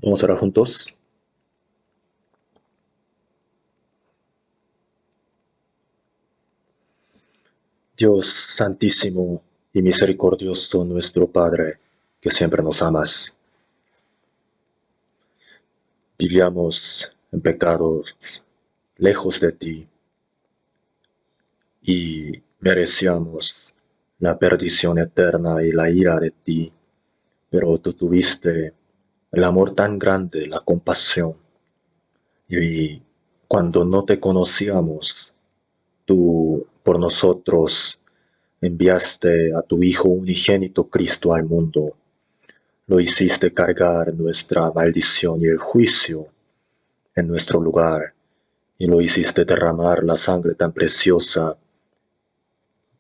Vamos a orar juntos. Dios santísimo y misericordioso, nuestro Padre, que siempre nos amas. Vivíamos en pecados lejos de ti y merecíamos la perdición eterna y la ira de ti, pero tú tuviste el amor tan grande, la compasión, y cuando no te conocíamos, tú por nosotros enviaste a tu Hijo unigénito Cristo al mundo. Lo hiciste cargar nuestra maldición y el juicio en nuestro lugar, y lo hiciste derramar la sangre tan preciosa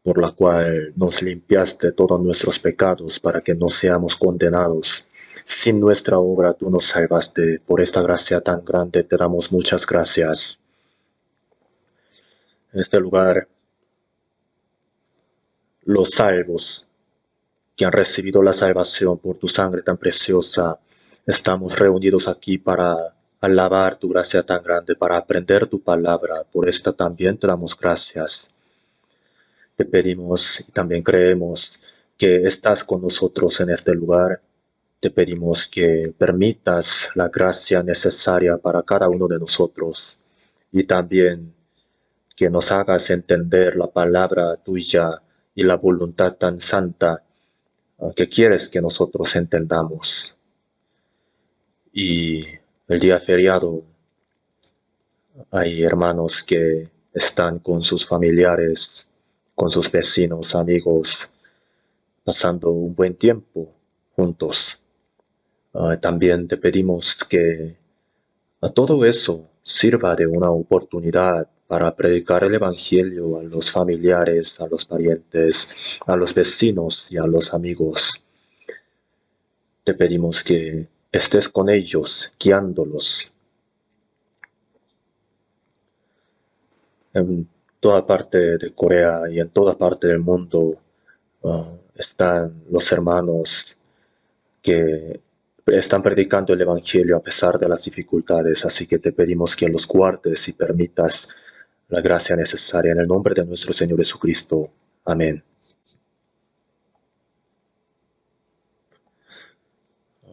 por la cual nos limpiaste todos nuestros pecados para que no seamos condenados. Sin nuestra obra tú nos salvaste. Por esta gracia tan grande te damos muchas gracias. En este lugar, los salvos que han recibido la salvación por tu sangre tan preciosa, estamos reunidos aquí para alabar tu gracia tan grande, para aprender tu palabra. Por esta también te damos gracias. Te pedimos y también creemos que estás con nosotros en este lugar. Te pedimos que permitas la gracia necesaria para cada uno de nosotros y también que nos hagas entender la palabra tuya y la voluntad tan santa que quieres que nosotros entendamos. Y el día feriado hay hermanos que están con sus familiares, con sus vecinos, amigos, pasando un buen tiempo juntos. También te pedimos que a todo eso sirva de una oportunidad para predicar el Evangelio a los familiares, a los parientes, a los vecinos y a los amigos. Te pedimos que estés con ellos, guiándolos. En toda parte de Corea y en toda parte del mundo están los hermanos que están predicando el Evangelio a pesar de las dificultades, así que te pedimos que los guardes y permitas la gracia necesaria en el nombre de nuestro Señor Jesucristo. Amén.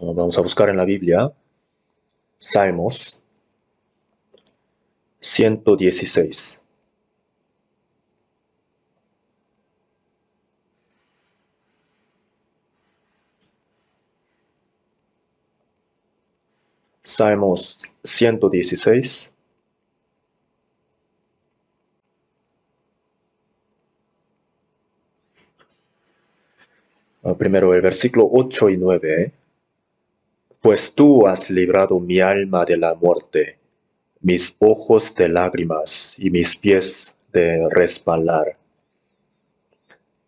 Vamos a buscar en la Biblia Salmos 116. Salmos 116. Primero el versículo 8 y 9. Pues tú has librado mi alma de la muerte, mis ojos de lágrimas y mis pies de resbalar.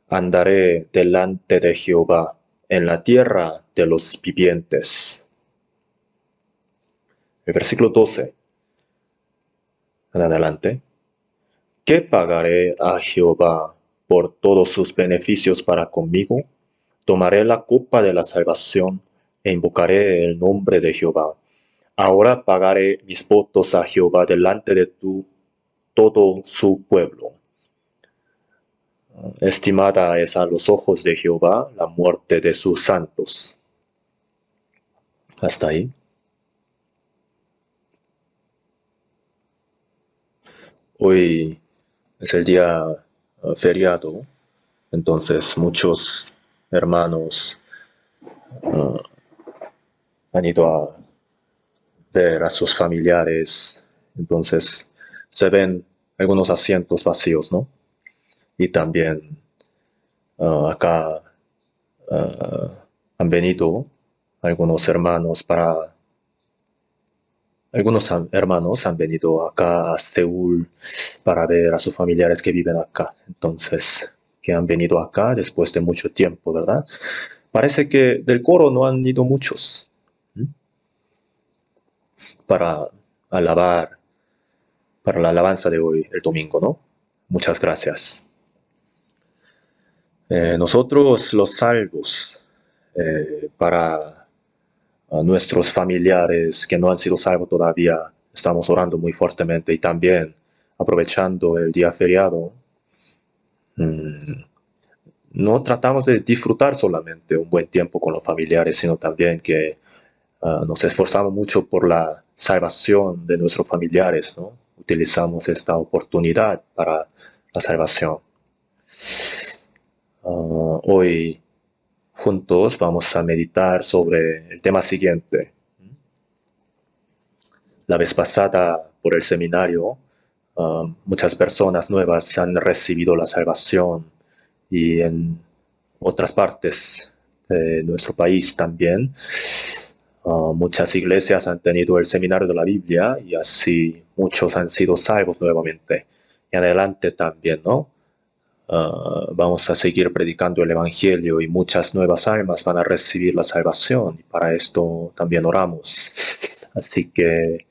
Andaré delante de Jehová en la tierra de los vivientes. El versículo 12. En adelante. ¿Qué pagaré a Jehová por todos sus beneficios para conmigo? Tomaré la copa de la salvación e invocaré el nombre de Jehová. Ahora pagaré mis votos a Jehová delante de todo su pueblo. Estimada es a los ojos de Jehová la muerte de sus santos. Hasta ahí. Hoy es el día feriado, entonces muchos hermanos han ido a ver a sus familiares, entonces se ven algunos asientos vacíos, ¿no? Y también acá han venido algunos hermanos Algunos hermanos han venido acá a Seúl para ver a sus familiares que viven acá. Entonces, que han venido acá después de mucho tiempo, ¿verdad? Parece que del coro no han ido muchos para alabar, para la alabanza de hoy, el domingo, ¿no? Muchas gracias. Nosotros los salvos, para a nuestros familiares que no han sido salvos todavía, estamos orando muy fuertemente y también aprovechando el día feriado. mm, no tratamos de disfrutar solamente un buen tiempo con los familiares, sino también que nos esforzamos mucho por la salvación de nuestros familiares, ¿no? Utilizamos esta oportunidad para la salvación. Hoy juntos vamos a meditar sobre el tema siguiente. La vez pasada, por el seminario, muchas personas nuevas han recibido la salvación y en otras partes de nuestro país también. Muchas iglesias han tenido el seminario de la Biblia y así muchos han sido salvos nuevamente. Y adelante también, ¿no? Vamos a seguir predicando el Evangelio y muchas nuevas almas van a recibir la salvación y para esto también oramos. Así que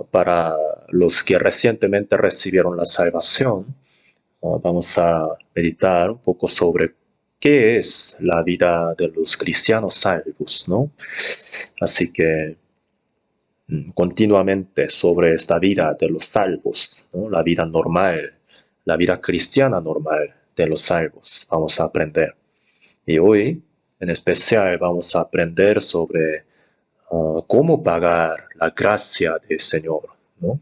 para los que recientemente recibieron la salvación, vamos a meditar un poco sobre qué es la vida de los cristianos salvos, ¿no? Así que continuamente sobre esta vida de los salvos, ¿no? La vida normal, la vida cristiana normal de los salvos, vamos a aprender. Y hoy, en especial, vamos a aprender sobre cómo pagar la gracia del Señor, ¿no?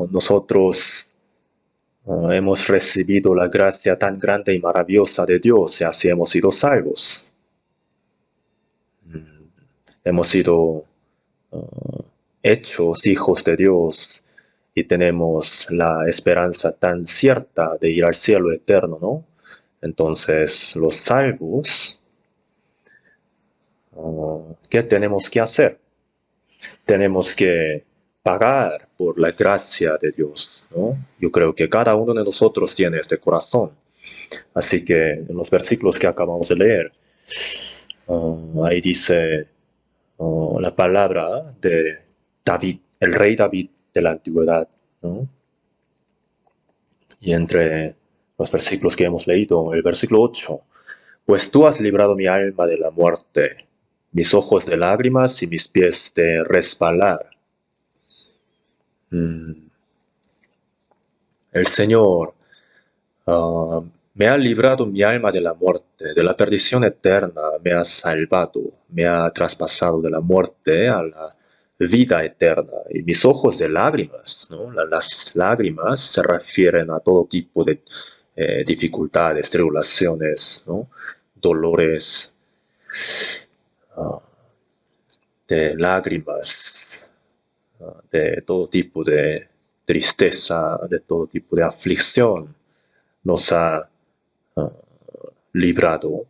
Nosotros hemos recibido la gracia tan grande y maravillosa de Dios y así hemos sido salvos. Hemos sido hechos hijos de Dios y tenemos la esperanza tan cierta de ir al cielo eterno, ¿no? Entonces, los salvos, ¿qué tenemos que hacer? Tenemos que pagar por la gracia de Dios, ¿no? Yo creo que cada uno de nosotros tiene este corazón. Así que en los versículos que acabamos de leer, ahí dice la palabra de David, el rey David de la antigüedad, ¿no? Y entre los versículos que hemos leído, el versículo 8, pues tú has librado mi alma de la muerte, mis ojos de lágrimas y mis pies de resbalar. El Señor me ha librado mi alma de la muerte, de la perdición eterna, me ha salvado, me ha traspasado de la muerte a la vida eterna. Y mis ojos de lágrimas, ¿no? Las lágrimas se refieren a todo tipo de dificultades, tribulaciones, ¿no? Dolores, de lágrimas, de todo tipo de tristeza, de todo tipo de aflicción, nos ha librado.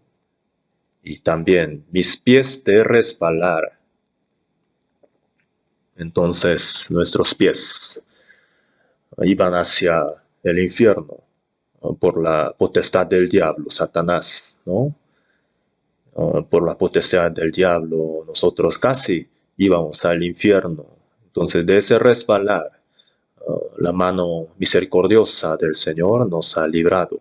Y también mis pies de resbalar. Entonces nuestros pies iban hacia el infierno por la potestad del diablo, Satanás, ¿no? Por la potestad del diablo nosotros casi íbamos al infierno. Entonces de ese resbalar, la mano misericordiosa del Señor nos ha librado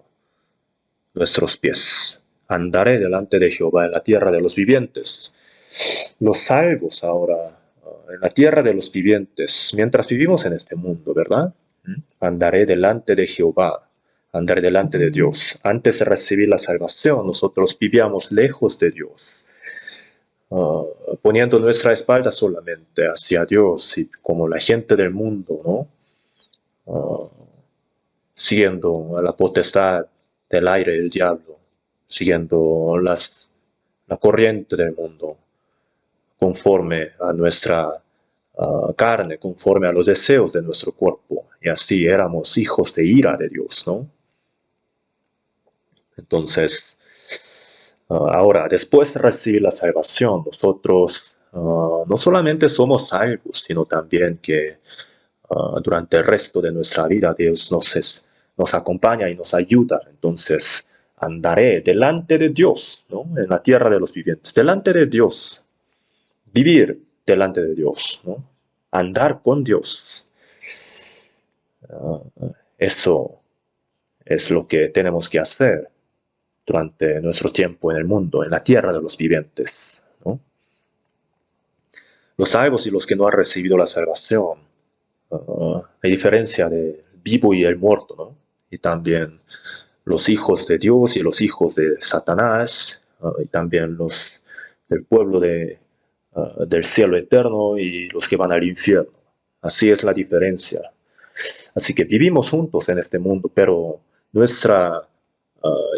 nuestros pies. Andaré delante de Jehová en la tierra de los vivientes. Los salvos ahora, en la tierra de los vivientes, mientras vivimos en este mundo, ¿verdad? Andaré delante de Jehová, andaré delante de Dios. Antes de recibir la salvación, nosotros vivíamos lejos de Dios, poniendo nuestra espalda solamente hacia Dios y como la gente del mundo, ¿no? Siguiendo a la potestad del aire del diablo, siguiendo la corriente del mundo, conforme a nuestra carne, conforme a los deseos de nuestro cuerpo. Y así éramos hijos de ira de Dios, ¿no? Entonces, ahora, después de recibir la salvación, nosotros no solamente somos salvos, sino también que durante el resto de nuestra vida Dios nos acompaña y nos ayuda. Entonces, andaré delante de Dios, ¿no? En la tierra de los vivientes, delante de Dios, vivir delante de Dios, ¿no? Andar con Dios. Eso es lo que tenemos que hacer. durante nuestro tiempo en el mundo, en la tierra de los vivientes, ¿no? Los salvos y los que no han recibido la salvación, hay diferencia del vivo y el muerto, ¿no? Y también los hijos de Dios y los hijos de Satanás, y también los del pueblo del cielo eterno y los que van al infierno. Así es la diferencia. Así que vivimos juntos en este mundo, pero nuestra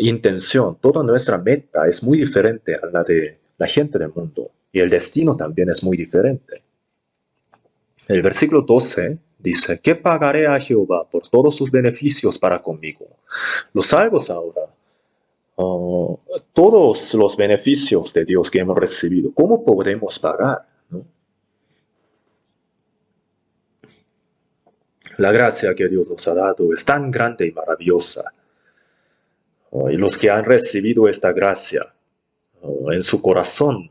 intención, toda nuestra meta es muy diferente a la de la gente del mundo. Y el destino también es muy diferente. El versículo 12 dice, ¿qué pagaré a Jehová por todos sus beneficios para conmigo? Los salvos ahora, todos los beneficios de Dios que hemos recibido, ¿cómo podremos pagar? ¿No? La gracia que Dios nos ha dado es tan grande y maravillosa. Y los que han recibido esta gracia en su corazón,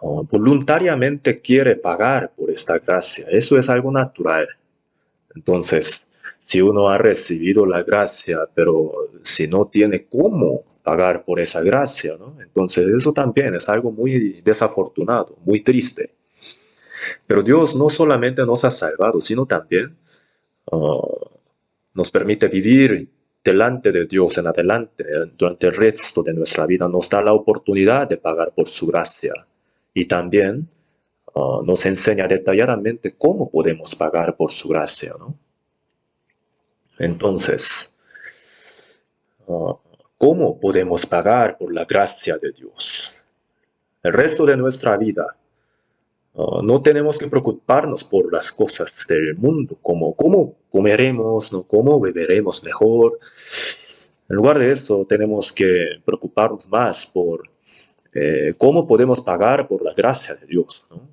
voluntariamente quiere pagar por esta gracia. Eso es algo natural. Entonces, si uno ha recibido la gracia, pero si no tiene cómo pagar por esa gracia, ¿no? Entonces eso también es algo muy desafortunado, muy triste. Pero Dios no solamente nos ha salvado, sino también nos permite vivir delante de Dios en adelante, durante el resto de nuestra vida. Nos da la oportunidad de pagar por su gracia. Y también nos enseña detalladamente cómo podemos pagar por su gracia, ¿no? Entonces, ¿cómo podemos pagar por la gracia de Dios? El resto de nuestra vida, no tenemos que preocuparnos por las cosas del mundo, como cómo comeremos, ¿no? Cómo beberemos mejor. En lugar de eso, tenemos que preocuparnos más por cómo podemos pagar por la gracia de Dios, ¿no?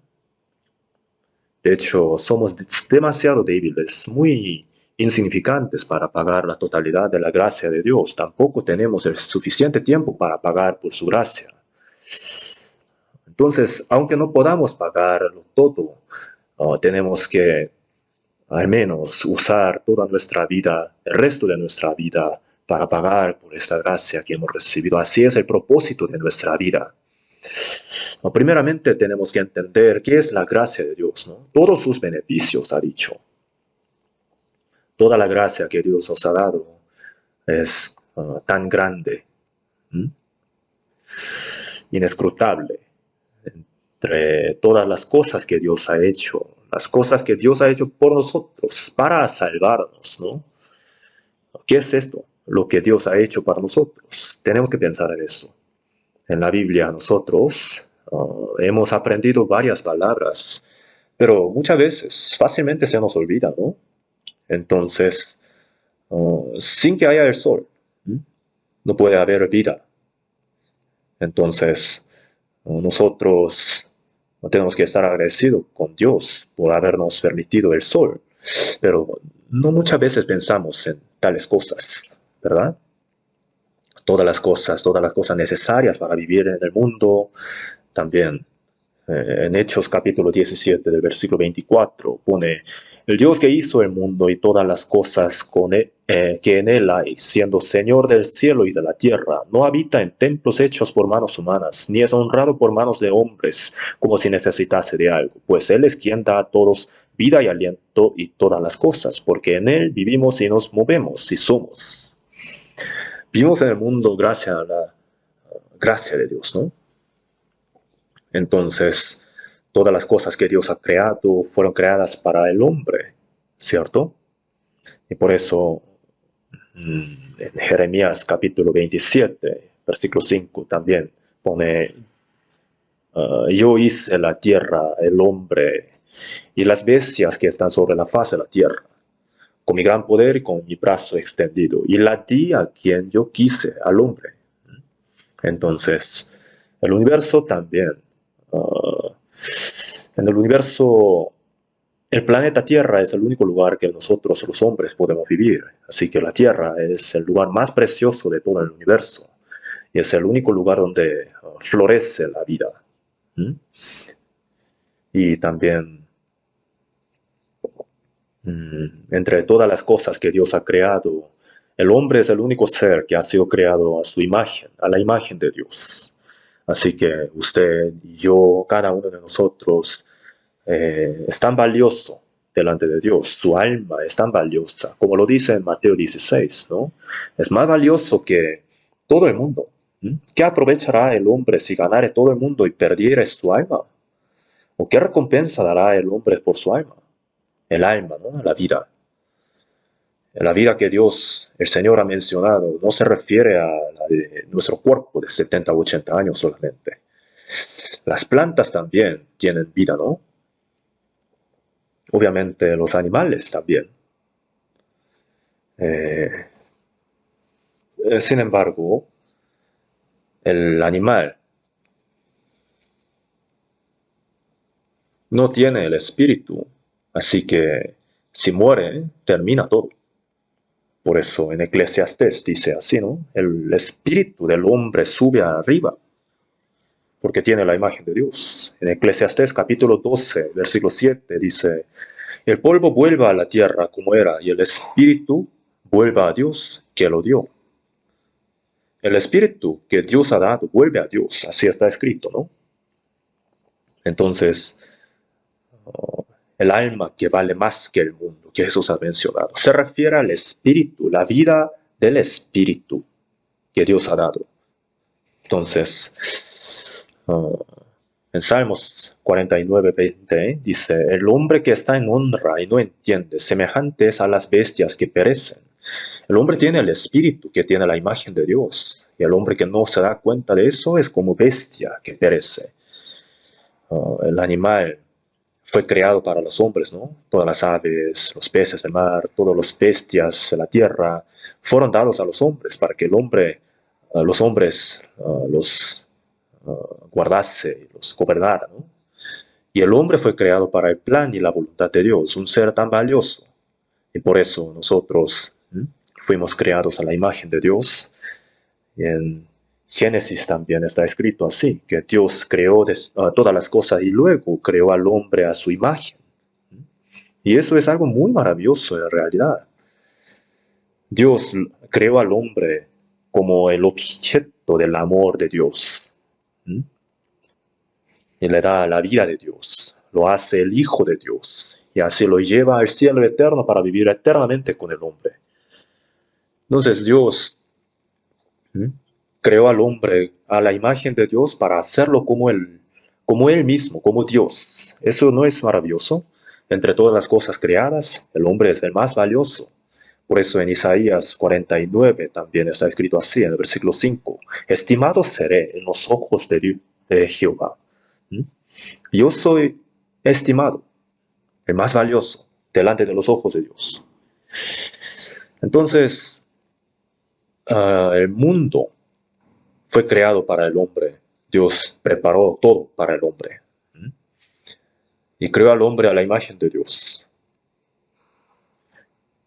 De hecho, somos demasiado débiles, muy insignificantes para pagar la totalidad de la gracia de Dios. Tampoco tenemos el suficiente tiempo para pagar por su gracia. Entonces, aunque no podamos pagarlo todo, tenemos que al menos usar toda nuestra vida, el resto de nuestra vida, para pagar por esta gracia que hemos recibido. Así es el propósito de nuestra vida. Primeramente tenemos que entender qué es la gracia de Dios, ¿no? Todos sus beneficios, ha dicho. Toda la gracia que Dios nos ha dado es tan grande, inescrutable. Entre todas las cosas que Dios ha hecho, las cosas que Dios ha hecho por nosotros, para salvarnos, ¿no? ¿Qué es esto? Lo que Dios ha hecho para nosotros. Tenemos que pensar en eso. En la Biblia nosotros hemos aprendido varias palabras, pero muchas veces fácilmente se nos olvida, ¿no? Entonces, sin que haya el sol, no puede haber vida. Entonces, nosotros tenemos que estar agradecidos con Dios por habernos permitido el sol, pero no muchas veces pensamos en tales cosas, ¿verdad? Todas las cosas necesarias para vivir en el mundo, también en Hechos capítulo 17 del versículo 24 pone, el Dios que hizo el mundo y todas las cosas que en él hay, siendo Señor del cielo y de la tierra, no habita en templos hechos por manos humanas, ni es honrado por manos de hombres como si necesitase de algo, pues Él es quien da a todos vida y aliento y todas las cosas, porque en Él vivimos y nos movemos y somos. Vivimos en el mundo gracias a la gracia de Dios, ¿no? Entonces, todas las cosas que Dios ha creado fueron creadas para el hombre, ¿cierto? Y por eso, en Jeremías capítulo 27, versículo 5 también pone, yo hice la tierra, el hombre y las bestias que están sobre la faz de la tierra, con mi gran poder y con mi brazo extendido, y la di a quien yo quise, al hombre. Entonces, el universo también. En el universo, el planeta Tierra es el único lugar que nosotros los hombres podemos vivir. Así que la Tierra es el lugar más precioso de todo el universo. Y es el único lugar donde florece la vida. ¿Mm? Y también, entre todas las cosas que Dios ha creado, El hombre es el único ser que ha sido creado a su imagen, a la imagen de Dios. Así que usted y yo, cada uno de nosotros, es tan valioso delante de Dios. Su alma es tan valiosa, como lo dice en Mateo 16, ¿no? Es más valioso que todo el mundo. ¿Qué aprovechará el hombre si ganare todo el mundo y perdiere su alma? ¿O qué recompensa dará el hombre por su alma? El alma, ¿no? La vida. La vida que Dios, el Señor, ha mencionado no se refiere a la de nuestro cuerpo de 70 o 80 años solamente. Las plantas también tienen vida, ¿no? Obviamente los animales también. Eh, Sin embargo, el animal no tiene el espíritu, así que si muere, termina todo. Por eso en Eclesiastés dice así, ¿no? El espíritu del hombre sube arriba, porque tiene la imagen de Dios. En Eclesiastés capítulo 12, versículo 7 dice, el polvo vuelva a la tierra como era, y el espíritu vuelva a Dios que lo dio. El espíritu que Dios ha dado vuelve a Dios, así está escrito, ¿no? Entonces, el alma que vale más que el mundo, que Jesús ha mencionado, se refiere al espíritu, la vida del espíritu que Dios ha dado. Entonces, en Salmos 49, 20, dice, el hombre que está en honra y no entiende, semejante es a las bestias que perecen. El hombre tiene el espíritu que tiene la imagen de Dios, y el hombre que no se da cuenta de eso es como bestia que perece. El animal fue creado para los hombres, ¿no? Todas las aves, los peces del mar, todas las bestias de la tierra fueron dados a los hombres para que el hombre, los hombres los guardase y los gobernara, ¿no? Y el hombre fue creado para el plan y la voluntad de Dios, un ser tan valioso. Y por eso nosotros fuimos creados a la imagen de Dios. Y en Génesis también está escrito así, que Dios creó todas las cosas y luego creó al hombre a su imagen. Y eso es algo muy maravilloso en realidad. Dios creó al hombre como el objeto del amor de Dios. Y le da la vida de Dios. Lo hace el Hijo de Dios. Y así lo lleva al cielo eterno para vivir eternamente con el hombre. Entonces Dios creó al hombre a la imagen de Dios para hacerlo como él mismo, como Dios. ¿Eso no es maravilloso? Entre todas las cosas creadas, el hombre es el más valioso. Por eso en Isaías 49 también está escrito así, en el versículo 5, estimado seré en los ojos de Jehová. Yo soy estimado, el más valioso, delante de los ojos de Dios. Entonces, el mundo fue creado para el hombre. Dios preparó todo para el hombre. Y creó al hombre a la imagen de Dios.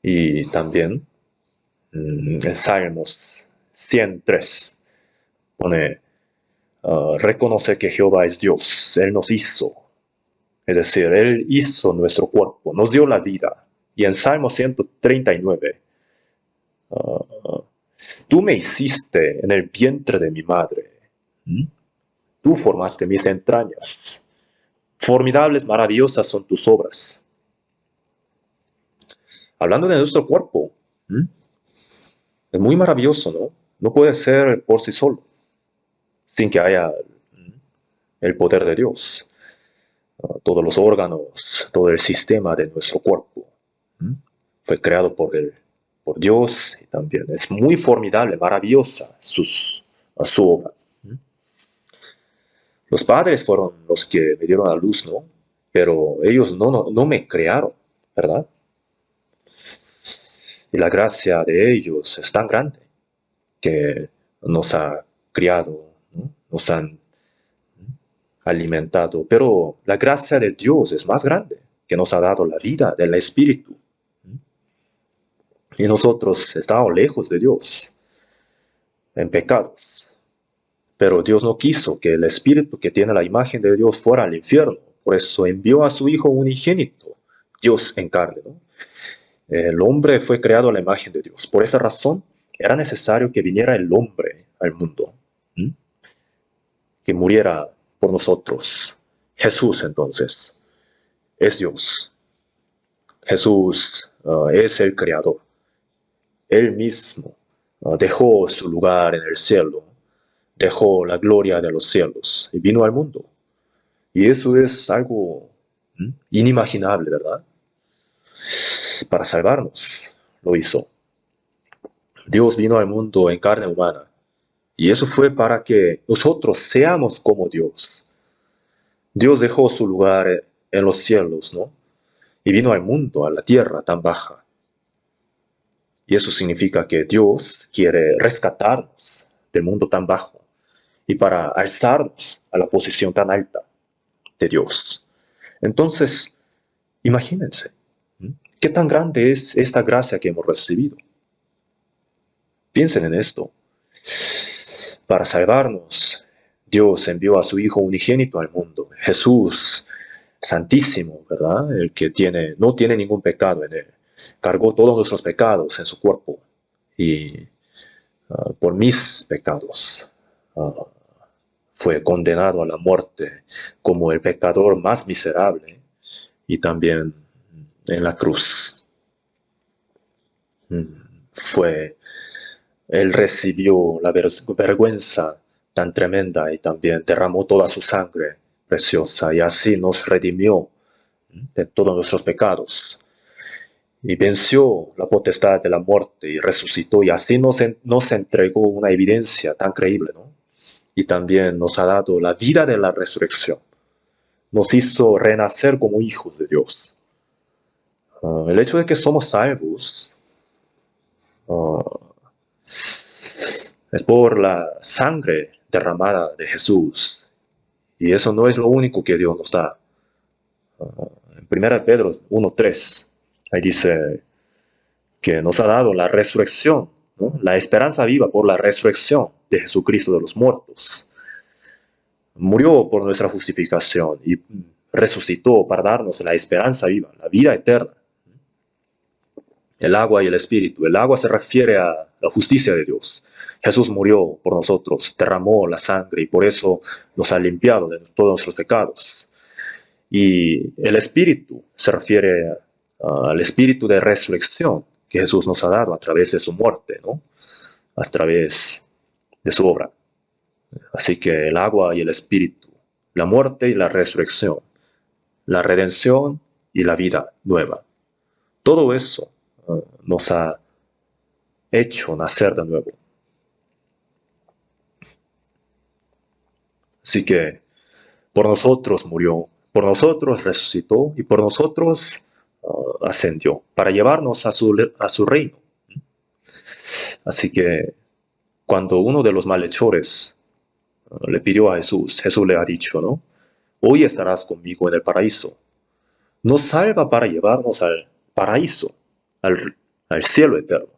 Y también en Salmos 103 pone, reconoce que Jehová es Dios. Él nos hizo. Es decir, Él hizo nuestro cuerpo, nos dio la vida. Y en Salmo 139, tú me hiciste en el vientre de mi madre. Tú formaste mis entrañas. Formidables, maravillosas son tus obras. Hablando de nuestro cuerpo, es muy maravilloso, ¿no? No puede ser por sí solo, sin que haya el poder de Dios. Todos los órganos, todo el sistema de nuestro cuerpo fue creado por Dios y también es muy formidable, maravillosa su obra. Los padres fueron los que me dieron a luz, ¿no? Pero ellos no me crearon, ¿verdad? Y la gracia de ellos es tan grande que nos ha criado, ¿no? Nos han alimentado. Pero la gracia de Dios es más grande, que nos ha dado la vida del Espíritu. Y nosotros estamos lejos de Dios, en pecados. Pero Dios no quiso que el Espíritu que tiene la imagen de Dios fuera al infierno. Por eso envió a su Hijo unigénito, Dios en carne, ¿no? El hombre fue creado a la imagen de Dios. Por esa razón, era necesario que viniera el hombre al mundo, ¿m? Que muriera por nosotros. Jesús, entonces, es Dios. Jesús es el creador. Él mismo dejó su lugar en el cielo, dejó la gloria de los cielos y vino al mundo. Y eso es algo inimaginable, ¿verdad? Para salvarnos lo hizo. Dios vino al mundo en carne humana. Y eso fue para que nosotros seamos como Dios. Dios dejó su lugar en los cielos, ¿no? Y vino al mundo, a la tierra tan baja. Y eso significa que Dios quiere rescatarnos del mundo tan bajo y para alzarnos a la posición tan alta de Dios. Entonces, imagínense, ¿qué tan grande es esta gracia que hemos recibido? Piensen en esto. Para salvarnos, Dios envió a su Hijo unigénito al mundo, Jesús santísimo, ¿verdad? El que no tiene ningún pecado en él. Cargó todos nuestros pecados en su cuerpo y por mis pecados fue condenado a la muerte como el pecador más miserable y también en la cruz. Él recibió la vergüenza tan tremenda y también derramó toda su sangre preciosa y así nos redimió de todos nuestros pecados. Y venció la potestad de la muerte y resucitó y así nos entregó una evidencia tan creíble, ¿no? Y también nos ha dado la vida de la resurrección. Nos hizo renacer como hijos de Dios. El hecho de que somos salvos es por la sangre derramada de Jesús. Y eso no es lo único que Dios nos da. En 1 Pedro 1:3, ahí dice que nos ha dado la resurrección, ¿no? La esperanza viva por la resurrección de Jesucristo de los muertos. Murió por nuestra justificación y resucitó para darnos la esperanza viva, la vida eterna. El agua y el espíritu. El agua se refiere a la justicia de Dios. Jesús murió por nosotros, derramó la sangre y por eso nos ha limpiado de todos nuestros pecados. Y el espíritu se refiere al espíritu de resurrección que Jesús nos ha dado a través de su muerte, ¿no? A través de su obra. Así que el agua y el espíritu, la muerte y la resurrección, la redención y la vida nueva. Todo eso nos ha hecho nacer de nuevo. Así que por nosotros murió, por nosotros resucitó y por nosotros ascendió para llevarnos a su reino. Así que cuando uno de los malhechores le pidió a Jesús, Jesús le ha dicho, ¿no? Hoy estarás conmigo en el paraíso. Nos salva para llevarnos al paraíso, al cielo eterno.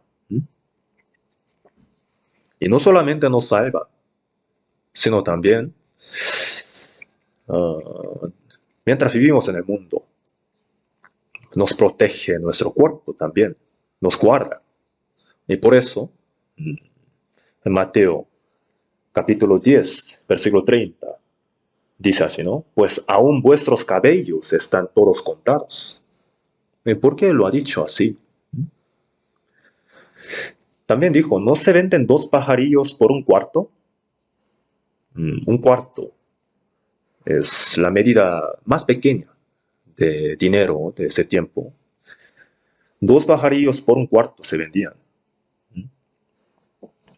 Y no solamente nos salva, sino también, mientras vivimos en el mundo, nos protege nuestro cuerpo también, nos guarda. Y por eso, en Mateo capítulo 10, versículo 30, dice así, ¿no? Pues aún vuestros cabellos están todos contados. ¿Y por qué lo ha dicho así? También dijo, ¿no se venden 2 pajarillos por un cuarto? Un cuarto es la medida más pequeña de dinero de ese tiempo. 2 pajarillos por un cuarto se vendían.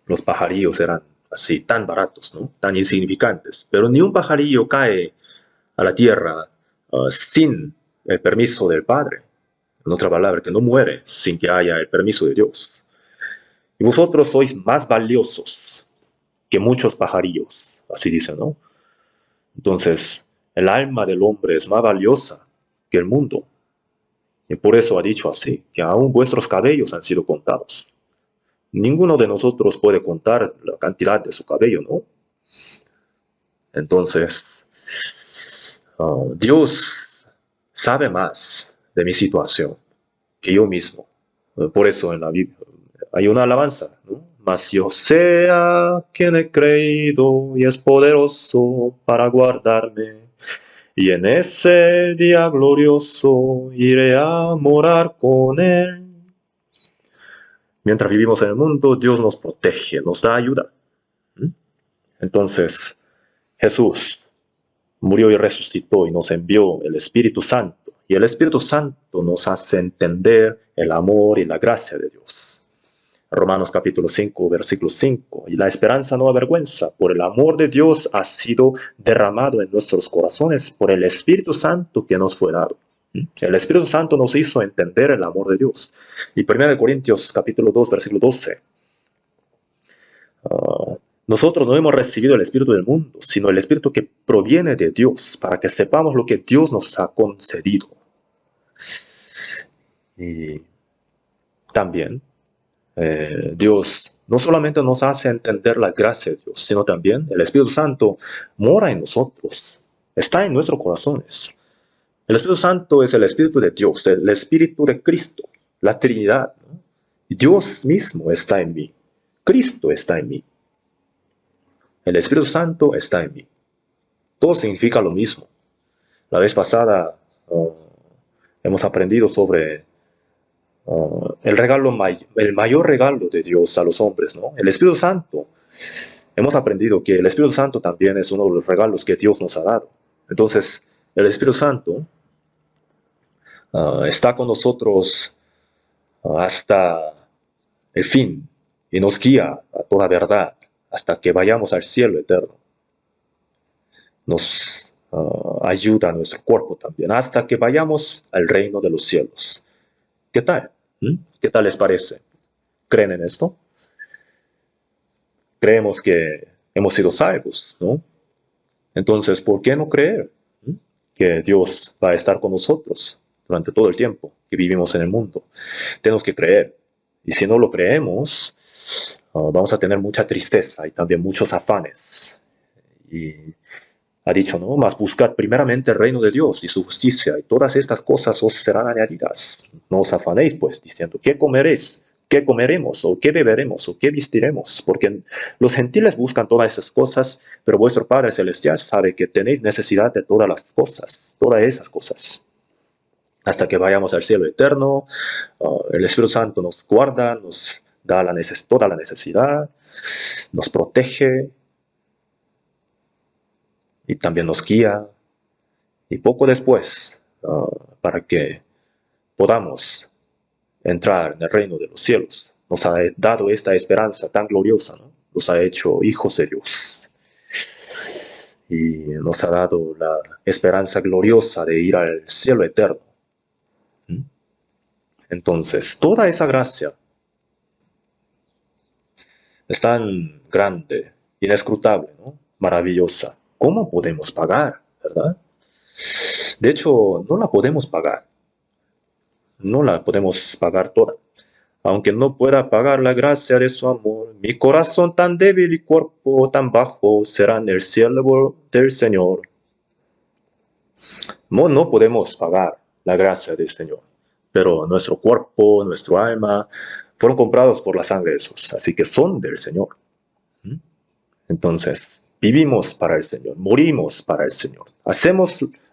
Los pajarillos eran así tan baratos, ¿no? Tan insignificantes. Pero ni un pajarillo cae a la tierra sin el permiso del Padre. En otra palabra, que no muere sin que haya el permiso de Dios. Y vosotros sois más valiosos que muchos pajarillos, así dice, ¿no? Entonces, el alma del hombre es más valiosa que el mundo. Y por eso ha dicho así, que aún vuestros cabellos han sido contados. Ninguno de nosotros puede contar la cantidad de su cabello, ¿no? Entonces, Dios sabe más de mi situación que yo mismo. Por eso en la Biblia hay una alabanza, ¿no? Mas yo sé a quien he creído y es poderoso para guardarme. Y en ese día glorioso iré a morar con él. Mientras vivimos en el mundo, Dios nos protege, nos da ayuda. ¿Mm? Entonces, Jesús murió y resucitó y nos envió el Espíritu Santo. Y el Espíritu Santo nos hace entender el amor y la gracia de Dios. Romanos capítulo 5, versículo 5. Y la esperanza no avergüenza, por el amor de Dios ha sido derramado en nuestros corazones por el Espíritu Santo que nos fue dado. El Espíritu Santo nos hizo entender el amor de Dios. Y 1 Corintios capítulo 2, versículo 12. Nosotros no hemos recibido el Espíritu del mundo, sino el Espíritu que proviene de Dios, para que sepamos lo que Dios nos ha concedido. Y también Dios no solamente nos hace entender la gracia de Dios, sino también el Espíritu Santo mora en nosotros, está en nuestros corazones. El Espíritu Santo es el Espíritu de Dios, el Espíritu de Cristo, la Trinidad, ¿no? Dios mismo está en mí, Cristo está en mí, el Espíritu Santo está en mí. Todo significa lo mismo. La vez pasada hemos aprendido sobre el mayor regalo de Dios a los hombres, ¿no? El Espíritu Santo. Hemos aprendido que el Espíritu Santo también es uno de los regalos que Dios nos ha dado. Entonces, el Espíritu Santo está con nosotros hasta el fin y nos guía a toda verdad hasta que vayamos al cielo eterno. Nos ayuda a nuestro cuerpo también hasta que vayamos al reino de los cielos. ¿Qué tal? ¿Qué tal les parece? ¿Creen en esto? Creemos que hemos sido salvos, ¿no? Entonces, ¿por qué no creer que Dios va a estar con nosotros durante todo el tiempo que vivimos en el mundo? Tenemos que creer. Y si no lo creemos, vamos a tener mucha tristeza y también muchos afanes. Y ha dicho, ¿no? Mas buscad primeramente el reino de Dios y su justicia, y todas estas cosas os serán añadidas. No os afanéis, pues, diciendo, ¿qué comeréis? ¿Qué comeremos? ¿O qué beberemos? ¿O qué vestiremos? Porque los gentiles buscan todas esas cosas, pero vuestro Padre Celestial sabe que tenéis necesidad de todas las cosas, todas esas cosas. Hasta que vayamos al cielo eterno, el Espíritu Santo nos guarda, nos da toda la necesidad, nos protege, y también nos guía, y poco después, para que podamos entrar en el reino de los cielos, nos ha dado esta esperanza tan gloriosa, ¿no? Nos ha hecho hijos de Dios, y nos ha dado la esperanza gloriosa de ir al cielo eterno. Entonces, toda esa gracia es tan grande, inescrutable, ¿no? Maravillosa. ¿Cómo podemos pagar, verdad? De hecho, no la podemos pagar. No la podemos pagar toda. Aunque no pueda pagar la gracia de su amor, mi corazón tan débil y cuerpo tan bajo serán el cielo del Señor. No podemos pagar la gracia del Señor, pero nuestro cuerpo, nuestro alma, fueron comprados por la sangre de Jesús, así que son del Señor. Entonces, vivimos para el Señor, morimos para el Señor.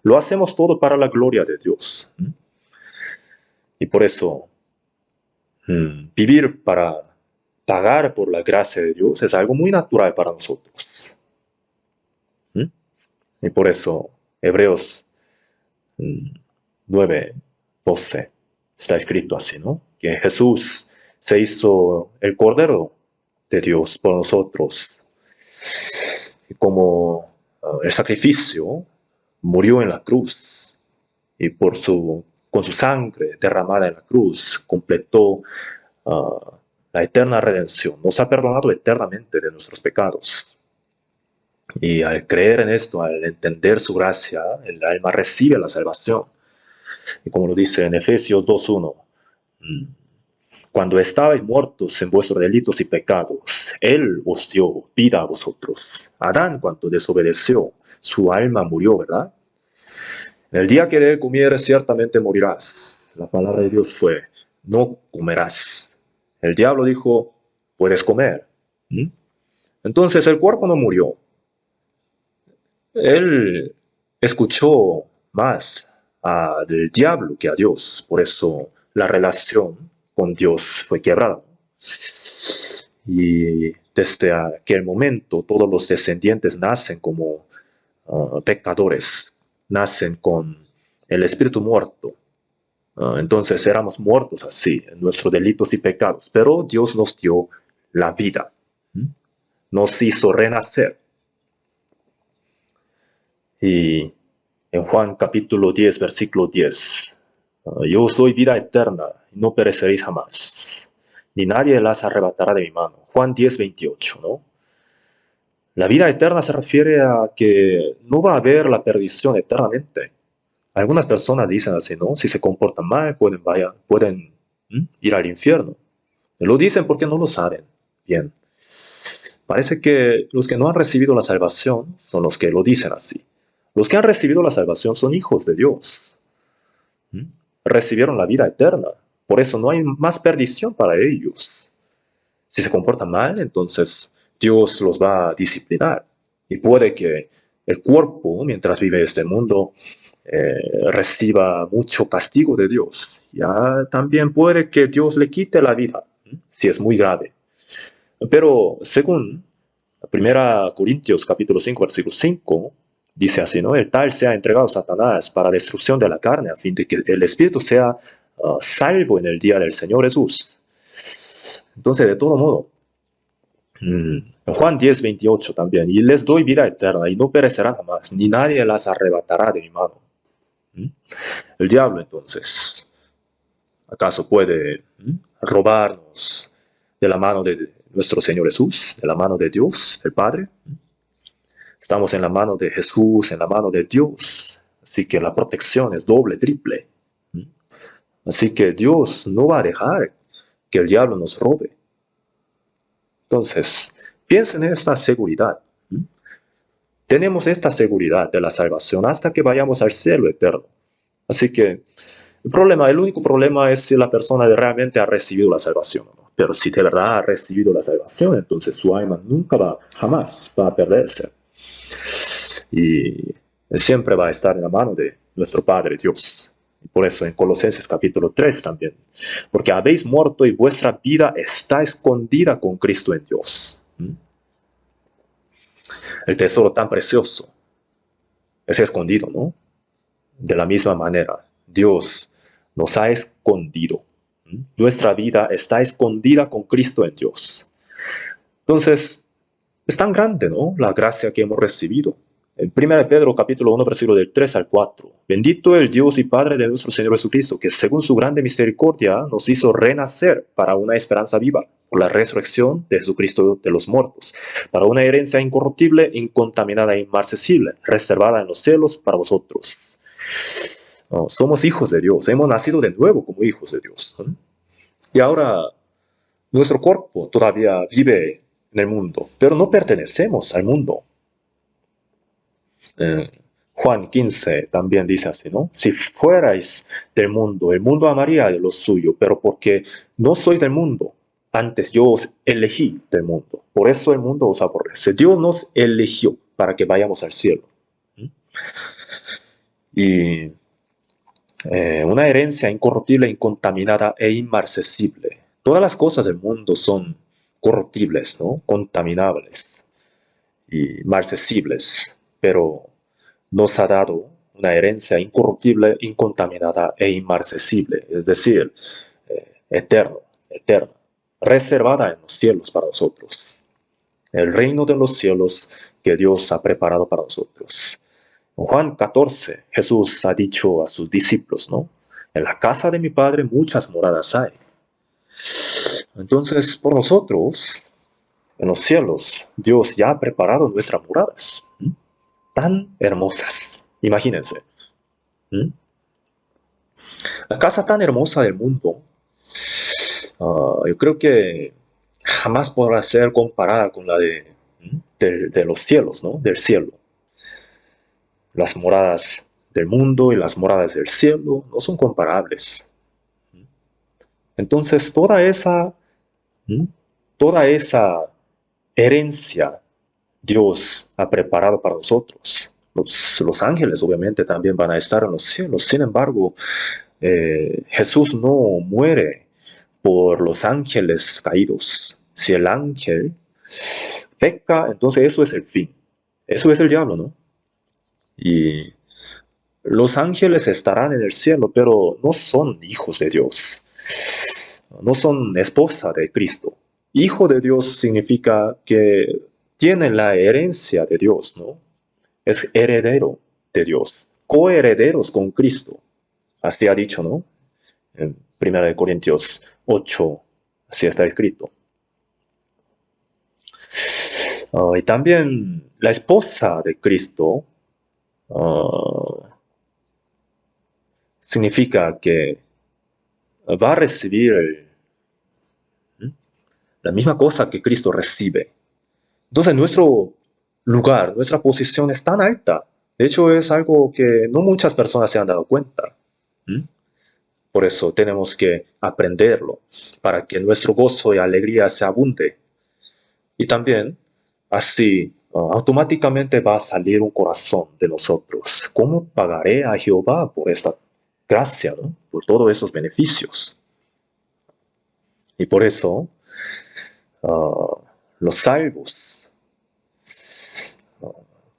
Lo hacemos todo para la gloria de Dios. Y por eso, vivir para pagar por la gracia de Dios es algo muy natural para nosotros. Y por eso, Hebreos 9:12 está escrito así, ¿no? Que Jesús se hizo el Cordero de Dios por nosotros. Y como el sacrificio murió en la cruz y con su sangre derramada en la cruz completó la eterna redención. Nos ha perdonado eternamente de nuestros pecados. Y al creer en esto, al entender su gracia, el alma recibe la salvación. Y como lo dice en Efesios 2:1, cuando estabais muertos en vuestros delitos y pecados, Él os dio vida a vosotros. Adán, cuando desobedeció, su alma murió, ¿verdad? En el día que de él comieres, ciertamente morirás. La palabra de Dios fue no comerás. El diablo dijo, puedes comer. ¿Mm? Entonces el cuerpo no murió. Él escuchó más al diablo que a Dios. Por eso la relación con Dios fue quebrada. Y desde aquel momento todos los descendientes nacen como pecadores, nacen con el espíritu muerto. Entonces éramos muertos así, en nuestros delitos y pecados, pero Dios nos dio la vida, nos hizo renacer. Y en Juan capítulo 10, versículo 10, yo os doy vida eterna, y no pereceréis jamás, ni nadie las arrebatará de mi mano. Juan 10, 28, ¿no? La vida eterna se refiere a que no va a haber la perdición eternamente. Algunas personas dicen así, ¿no? Si se comportan mal, pueden ir al infierno. Lo dicen porque no lo saben. Bien. Parece que los que no han recibido la salvación son los que lo dicen así. Los que han recibido la salvación son hijos de Dios. ¿Mm? Recibieron la vida eterna. Por eso no hay más perdición para ellos. Si se comportan mal, entonces Dios los va a disciplinar. Y puede que el cuerpo, mientras vive este mundo, reciba mucho castigo de Dios. Ya también puede que Dios le quite la vida, si es muy grave. Pero según 1 Corintios capítulo 5, versículo 5, dice así, ¿no? El tal sea entregado a Satanás para destrucción de la carne, a fin de que el espíritu sea salvo en el día del Señor Jesús. Entonces, de todo modo, en Juan 10, 28 también, y les doy vida eterna, y no perecerán jamás, ni nadie las arrebatará de mi mano. El diablo, entonces, ¿acaso puede robarnos de la mano de nuestro Señor Jesús, de la mano de Dios, el Padre? Estamos en la mano de Jesús, en la mano de Dios. Así que la protección es doble, triple. Así que Dios no va a dejar que el diablo nos robe. Entonces, piensen en esta seguridad. Tenemos esta seguridad de la salvación hasta que vayamos al cielo eterno. Así que el único problema es si la persona realmente ha recibido la salvación o no. Pero si de verdad ha recibido la salvación, entonces su alma jamás va a perderse. Y siempre va a estar en la mano de nuestro Padre Dios. Y por eso en Colosenses capítulo 3 también. Porque habéis muerto y vuestra vida está escondida con Cristo en Dios. El tesoro tan precioso es escondido, ¿no? De la misma manera, Dios nos ha escondido. Nuestra vida está escondida con Cristo en Dios. Entonces, es tan grande, ¿no? La gracia que hemos recibido. En 1 Pedro capítulo 1, versículo del 3 al 4. Bendito el Dios y Padre de nuestro Señor Jesucristo, que según su grande misericordia nos hizo renacer para una esperanza viva, por la resurrección de Jesucristo de los muertos, para una herencia incorruptible, incontaminada e inmarcesible, reservada en los cielos para vosotros. Somos hijos de Dios, hemos nacido de nuevo como hijos de Dios. Y ahora nuestro cuerpo todavía vive en el mundo, pero no pertenecemos al mundo. Juan 15 también dice así, ¿no? Si fuerais del mundo, el mundo amaría de lo suyo, pero porque no sois del mundo, antes yo os elegí del mundo. Por eso el mundo os aborrece. Dios nos eligió para que vayamos al cielo. Y una herencia incorruptible, incontaminada e inmarcesible. Todas las cosas del mundo son corruptibles, ¿no? Contaminables y marcesibles, pero nos ha dado una herencia incorruptible, incontaminada e inmarcesible, es decir, eterna, reservada en los cielos para nosotros. El reino de los cielos que Dios ha preparado para nosotros. En Juan 14, Jesús ha dicho a sus discípulos, ¿no? En la casa de mi Padre muchas moradas hay. Entonces, por nosotros, en los cielos, Dios ya ha preparado nuestras moradas. Tan hermosas. Imagínense. La casa tan hermosa del mundo, yo creo que jamás podrá ser comparada con la de los cielos, ¿no? Del cielo. Las moradas del mundo y las moradas del cielo no son comparables. Entonces, ¿Mm? toda esa herencia Dios ha preparado para nosotros. Los ángeles obviamente también van a estar en los cielos. Sin embargo, Jesús no muere por los ángeles caídos. Si el ángel peca, entonces eso es el fin. Eso es el diablo, ¿no? Y los ángeles estarán en el cielo, pero no son hijos de Dios. No son esposa de Cristo. Hijo de Dios significa que tiene la herencia de Dios, ¿no? Es heredero de Dios, coherederos con Cristo. Así ha dicho, ¿no? En 1 Corintios 8, así está escrito. Y también la esposa de Cristo significa que va a recibir la misma cosa que Cristo recibe. Entonces nuestro lugar, nuestra posición es tan alta. De hecho, es algo que no muchas personas se han dado cuenta. Por eso tenemos que aprenderlo, para que nuestro gozo y alegría se abunde. Y también, así, automáticamente va a salir un corazón de nosotros. ¿Cómo pagaré a Jehová por esta gracia, ¿no? Por todos esos beneficios? Y por eso, los salvos,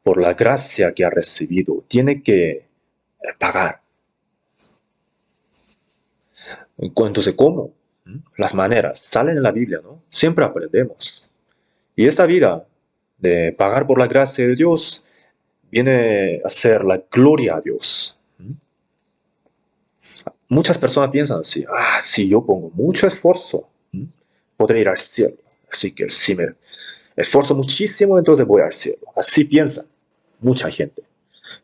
por la gracia que ha recibido, tiene que pagar. Entonces, ¿cómo? Las maneras salen en la Biblia, ¿no? Siempre aprendemos. Y esta vida de pagar por la gracia de Dios viene a ser la gloria a Dios. Muchas personas piensan así, si yo pongo mucho esfuerzo, podré ir al cielo. Así que si me esfuerzo muchísimo, entonces voy al cielo. Así piensa mucha gente.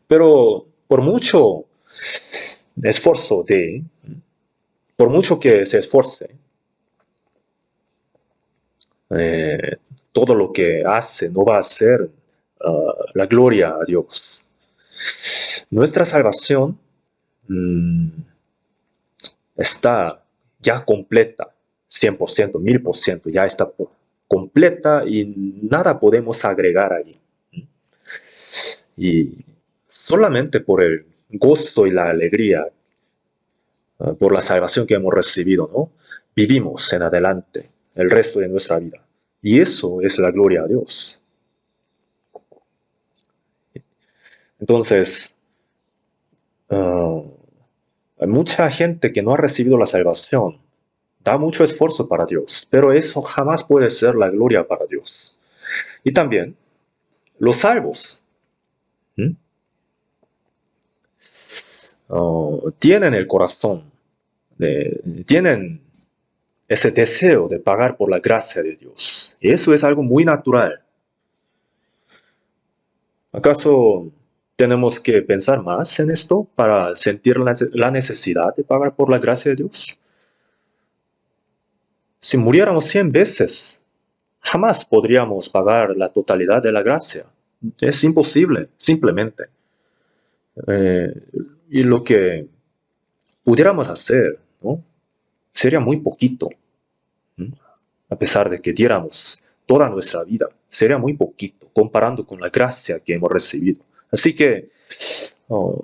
Pero por mucho esfuerzo por mucho que se esfuerce, todo lo que hace no va a ser la gloria a Dios. Nuestra salvación está ya completa, 100%, 1000%, ya está completa y nada podemos agregar ahí. Y solamente por el gozo y la alegría, por la salvación que hemos recibido, ¿no? Vivimos en adelante el resto de nuestra vida. Y eso es la gloria a Dios. Entonces, hay mucha gente que no ha recibido la salvación, da mucho esfuerzo para Dios, pero eso jamás puede ser la gloria para Dios. Y también, los salvos tienen el corazón, tienen ese deseo de pagar por la gracia de Dios. Y eso es algo muy natural. ¿Acaso tenemos que pensar más en esto para sentir la necesidad de pagar por la gracia de Dios? Si muriéramos 100 veces, jamás podríamos pagar la totalidad de la gracia. Es imposible, simplemente. Y lo que pudiéramos hacer, ¿no? Sería muy poquito. A pesar de que diéramos toda nuestra vida, sería muy poquito comparando con la gracia que hemos recibido. Así que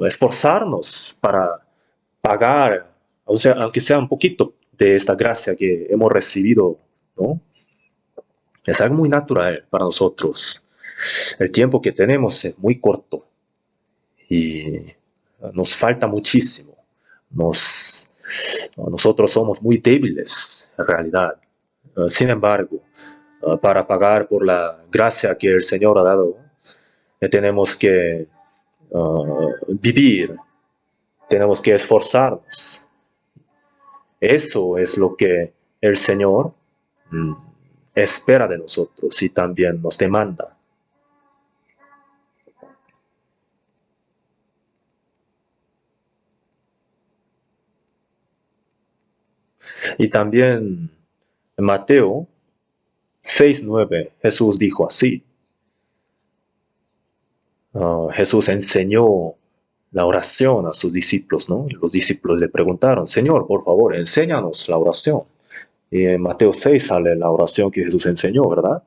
esforzarnos para pagar, o sea, aunque sea un poquito de esta gracia que hemos recibido, ¿no? Es algo muy natural para nosotros. El tiempo que tenemos es muy corto y nos falta muchísimo. Nosotros somos muy débiles, en realidad. Sin embargo, para pagar por la gracia que el Señor ha dado, tenemos que vivir, tenemos que esforzarnos. Eso es lo que el Señor espera de nosotros y también nos demanda. Y también en Mateo 6:9, Jesús dijo así. Jesús enseñó la oración a sus discípulos, ¿no? Los discípulos le preguntaron, Señor, por favor, enséñanos la oración. Y en Mateo 6 sale la oración que Jesús enseñó, ¿verdad?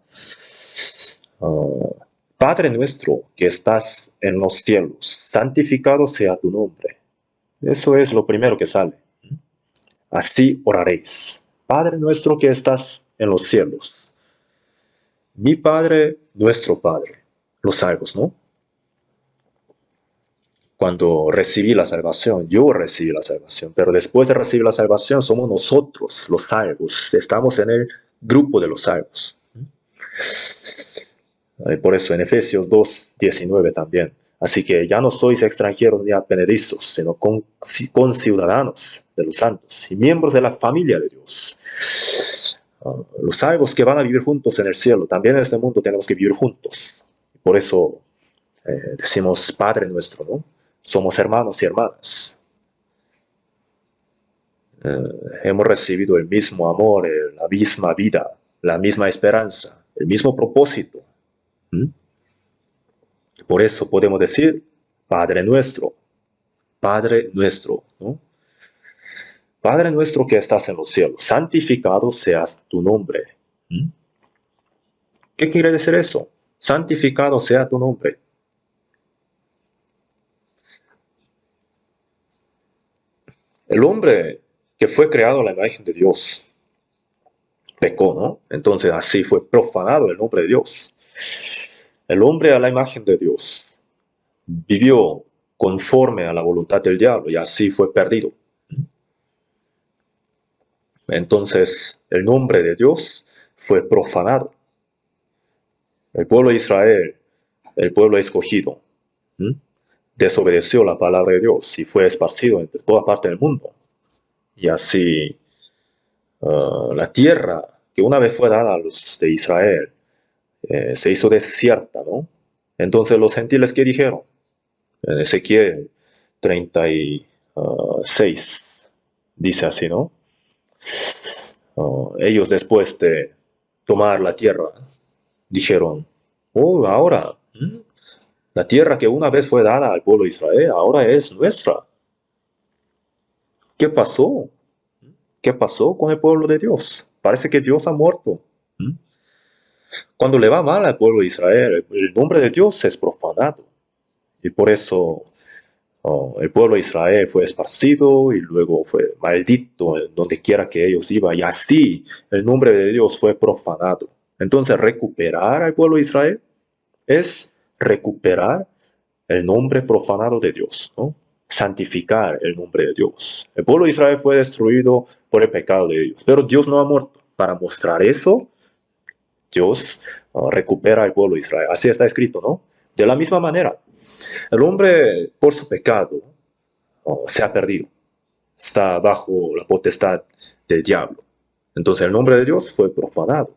Padre nuestro que estás en los cielos, santificado sea tu nombre. Eso es lo primero que sale. Así oraréis. Padre nuestro que estás en los cielos. Mi Padre, nuestro Padre. Los salvos, ¿no? Cuando recibí la salvación, yo recibí la salvación, pero después de recibir la salvación somos nosotros los salvos, estamos en el grupo de los salvos. Por eso en Efesios 2:19 también. Así que ya no sois extranjeros ni advenedizos, sino conciudadanos de los santos y miembros de la familia de Dios. Los salvos que van a vivir juntos en el cielo, también en este mundo tenemos que vivir juntos. Por eso decimos Padre nuestro, ¿no? Somos hermanos y hermanas. Hemos recibido el mismo amor, la misma vida, la misma esperanza, el mismo propósito. Por eso podemos decir Padre nuestro, ¿no? Padre nuestro que estás en los cielos, santificado seas tu nombre. ¿Qué quiere decir eso? Santificado sea tu nombre. El hombre que fue creado a la imagen de Dios pecó, ¿no? Entonces así fue profanado el nombre de Dios. El hombre a la imagen de Dios vivió conforme a la voluntad del diablo y así fue perdido. Entonces el nombre de Dios fue profanado. El pueblo de Israel, el pueblo escogido, desobedeció la palabra de Dios y fue esparcido entre toda parte del mundo. Y así la tierra que una vez fue dada a los de Israel se hizo desierta, ¿no? Entonces los gentiles, ¿qué dijeron? En Ezequiel 36 dice así, ¿no? Ellos después de tomar la tierra dijeron, oh, ahora la tierra que una vez fue dada al pueblo de Israel ahora es nuestra. ¿Qué pasó? ¿Qué pasó con el pueblo de Dios? Parece que Dios ha muerto. Cuando le va mal al pueblo de Israel, el nombre de Dios es profanado. Y por eso el pueblo de Israel fue esparcido y luego fue maldito en donde quiera que ellos iban. Y así el nombre de Dios fue profanado. Entonces recuperar al pueblo de Israel es recuperar el nombre profanado de Dios, ¿no? Santificar el nombre de Dios. El pueblo de Israel fue destruido por el pecado de ellos, pero Dios no ha muerto. Para mostrar eso, Dios recupera al pueblo de Israel. Así está escrito, ¿no? De la misma manera, el hombre por su pecado se ha perdido. Está bajo la potestad del diablo. Entonces el nombre de Dios fue profanado.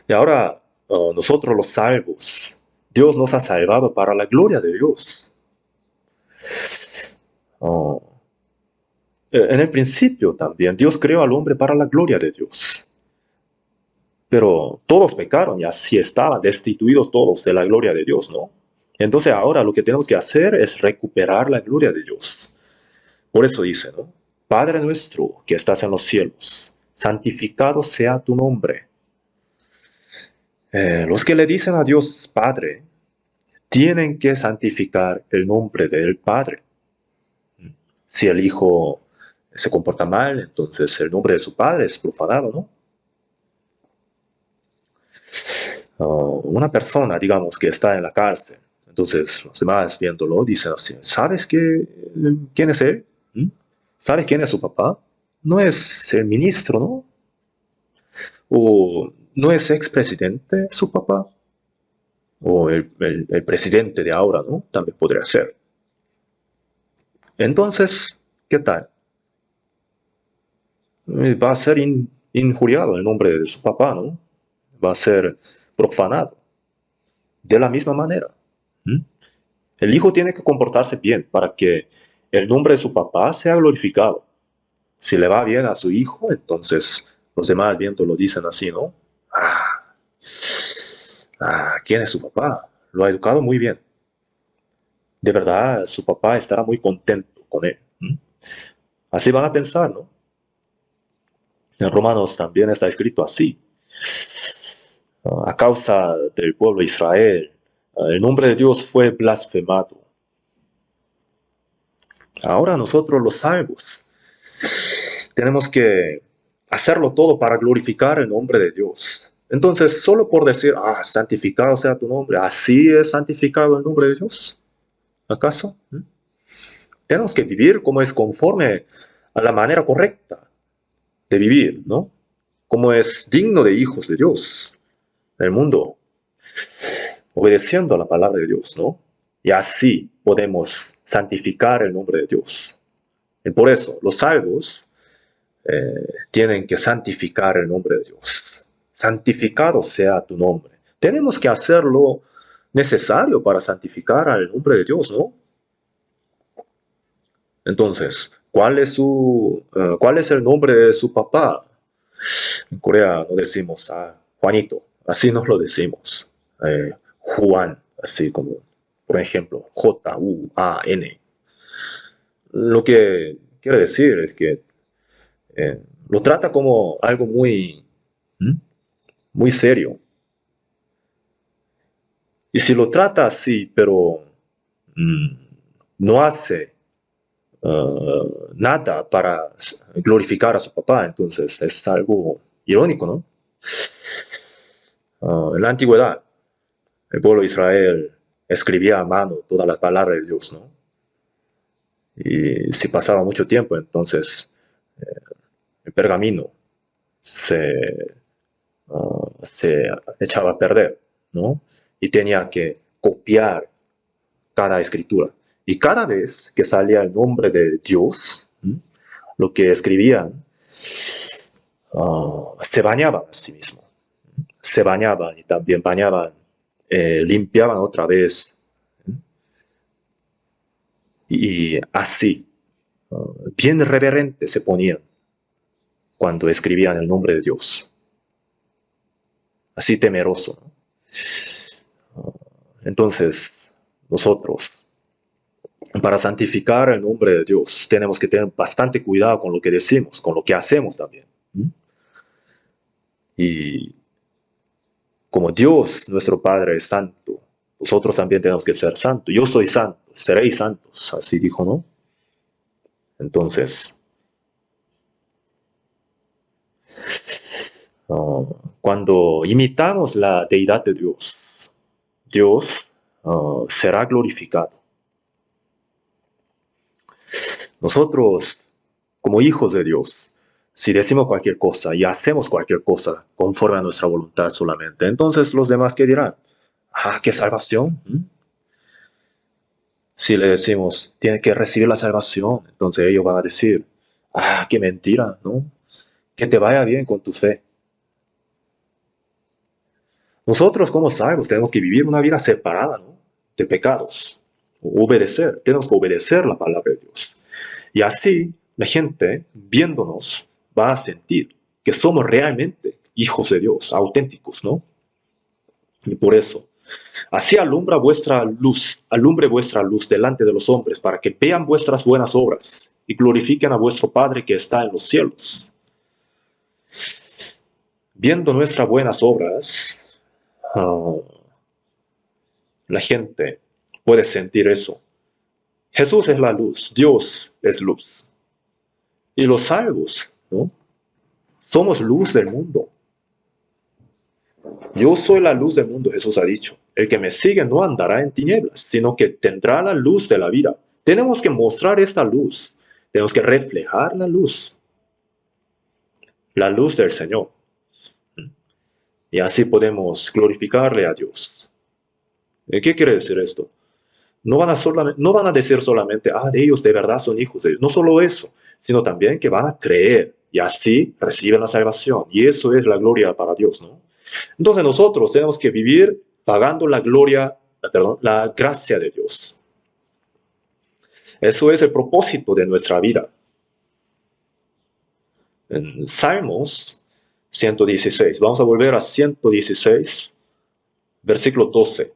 Y ahora nosotros los salvos, Dios nos ha salvado para la gloria de Dios. En el principio también Dios creó al hombre para la gloria de Dios. Pero todos pecaron y así estaban destituidos todos de la gloria de Dios, ¿no? Entonces ahora lo que tenemos que hacer es recuperar la gloria de Dios. Por eso dice, ¿no? Padre nuestro que estás en los cielos, santificado sea tu nombre. Los que le dicen a Dios Padre tienen que santificar el nombre del Padre. Si el Hijo se comporta mal, entonces el nombre de su Padre es profanado, ¿no? Una persona, digamos, que está en la cárcel, entonces los demás viéndolo dicen así, ¿sabes quién es él? ¿Sabes quién es su papá? No es el ministro, ¿no? ¿O no es expresidente su papá? O el presidente de ahora, ¿no? También podría ser. Entonces, ¿qué tal? Va a ser injuriado el nombre de su papá, ¿no? Va a ser profanado. De la misma manera. El hijo tiene que comportarse bien para que el nombre de su papá sea glorificado. Si le va bien a su hijo, entonces los demás viéndolo dicen así, ¿no? ¿Quién es su papá? Lo ha educado muy bien. de verdad su papá estará muy contento con él. Así van a pensar, ¿no? En Romanos también está escrito así. A causa del pueblo de Israel, el nombre de Dios fue blasfemado. Ahora nosotros los salvos tenemos que hacerlo todo para glorificar el nombre de Dios. Entonces, solo por decir, santificado sea tu nombre, ¿así es santificado el nombre de Dios? ¿Acaso? Tenemos que vivir como es conforme a la manera correcta de vivir, ¿no? Como es digno de hijos de Dios, el mundo, obedeciendo a la palabra de Dios, ¿no? Y así podemos santificar el nombre de Dios. Y por eso, los salvos tienen que santificar el nombre de Dios. Santificado sea tu nombre. Tenemos que hacer lo necesario para santificar al nombre de Dios, ¿no? Entonces, ¿cuál es el nombre de su papá? En Corea no decimos Juanito, así no lo decimos. Juan, así como, por ejemplo, Juan. Lo que quiere decir es que lo trata como algo muy serio. Y si lo trata así, pero mm, no hace nada para glorificar a su papá, entonces es algo irónico, ¿no? En la antigüedad, el pueblo de Israel escribía a mano todas las palabras de Dios, ¿no? Y si pasaba mucho tiempo, entonces el pergamino se, se echaba a perder, ¿no? Y tenía que copiar cada escritura. Y cada vez que salía el nombre de Dios, lo que escribían, se bañaban a sí mismos. Se bañaban y también bañaban, limpiaban otra vez. Y así, bien reverente se ponían cuando escribían el nombre de Dios. Así temeroso, ¿no? Entonces, nosotros, para santificar el nombre de Dios, tenemos que tener bastante cuidado con lo que decimos, con lo que hacemos también. Y como Dios, nuestro Padre, es santo, nosotros también tenemos que ser santos. Yo soy santo, seréis santos, así dijo, ¿no? Entonces, cuando imitamos la deidad de Dios, Dios será glorificado. Nosotros, como hijos de Dios, si decimos cualquier cosa y hacemos cualquier cosa conforme a nuestra voluntad solamente, entonces los demás, ¿qué dirán? ¿Qué salvación? Si le decimos, tiene que recibir la salvación, entonces ellos van a decir, qué mentira, ¿no? Que te vaya bien con tu fe. Nosotros como salvos tenemos que vivir una vida separada, ¿no? De pecados. Obedecer, tenemos que obedecer la palabra de Dios. Y así la gente, viéndonos, va a sentir que somos realmente hijos de Dios, auténticos, ¿no? Y por eso, así alumbre vuestra luz delante de los hombres, para que vean vuestras buenas obras y glorifiquen a vuestro Padre que está en los cielos. Viendo nuestras buenas obras, la gente puede sentir eso. Jesús es la luz, Dios es luz. Y los salvos, ¿no? Somos luz del mundo. Yo soy la luz del mundo, Jesús ha dicho. El que me sigue no andará en tinieblas, sino que tendrá la luz de la vida. Tenemos que mostrar esta luz. Tenemos que reflejar la luz del Señor. Y así podemos glorificarle a Dios. ¿Qué quiere decir esto? No van a decir solamente, ellos de verdad son hijos de Dios. No solo eso, sino también que van a creer y así reciben la salvación. Y eso es la gloria para Dios, ¿no? Entonces nosotros tenemos que vivir pagando la gracia de Dios. Eso es el propósito de nuestra vida. En Salmos 116, vamos a volver a 116, versículo 12.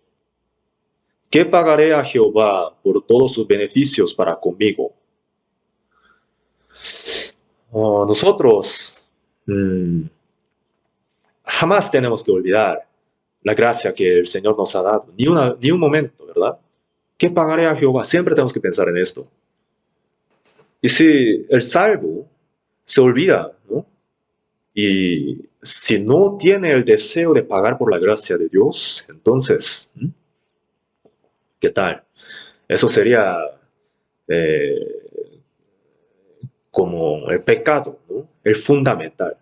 ¿Qué pagaré a Jehová por todos sus beneficios para conmigo? Nosotros jamás tenemos que olvidar la gracia que el Señor nos ha dado, ni un momento, ¿verdad? ¿Qué pagaré a Jehová? Siempre tenemos que pensar en esto. Y si el salvo se olvida, ¿no? Y si no tiene el deseo de pagar por la gracia de Dios, entonces, ¿qué tal? Eso sería eh, como el pecado, ¿no? El fundamental.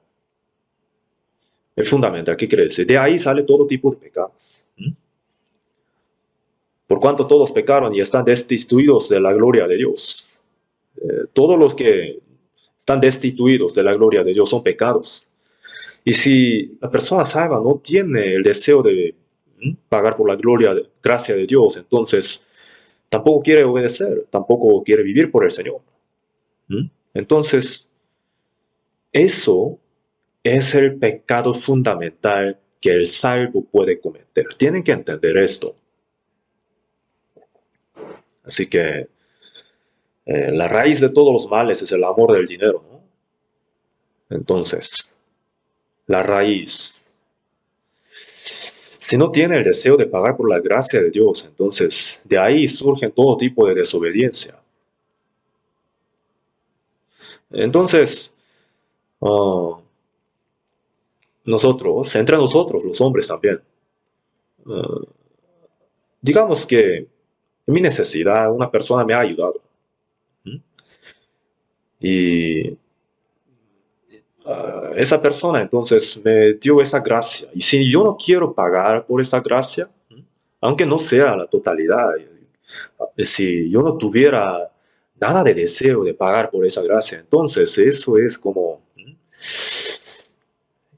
El fundamental, ¿qué quiere decir? De ahí sale todo tipo de pecados. Por cuanto todos pecaron y están destituidos de la gloria de Dios. Todos los que están destituidos de la gloria de Dios son pecados. Y si la persona salva no tiene el deseo de pagar por la gracia de Dios, entonces tampoco quiere obedecer, tampoco quiere vivir por el Señor. Entonces, eso es el pecado fundamental que el salvo puede cometer. Tienen que entender esto. Así que la raíz de todos los males es el amor del dinero, ¿no? Entonces, la raíz. Si no tiene el deseo de pagar por la gracia de Dios, entonces de ahí surgen todo tipo de desobediencia. Entonces, nosotros, entre nosotros, los hombres también, digamos que en mi necesidad una persona me ha ayudado. Y esa persona entonces me dio esa gracia. Y si yo no quiero pagar por esa gracia, aunque no sea la totalidad, si yo no tuviera nada de deseo de pagar por esa gracia, entonces eso es como,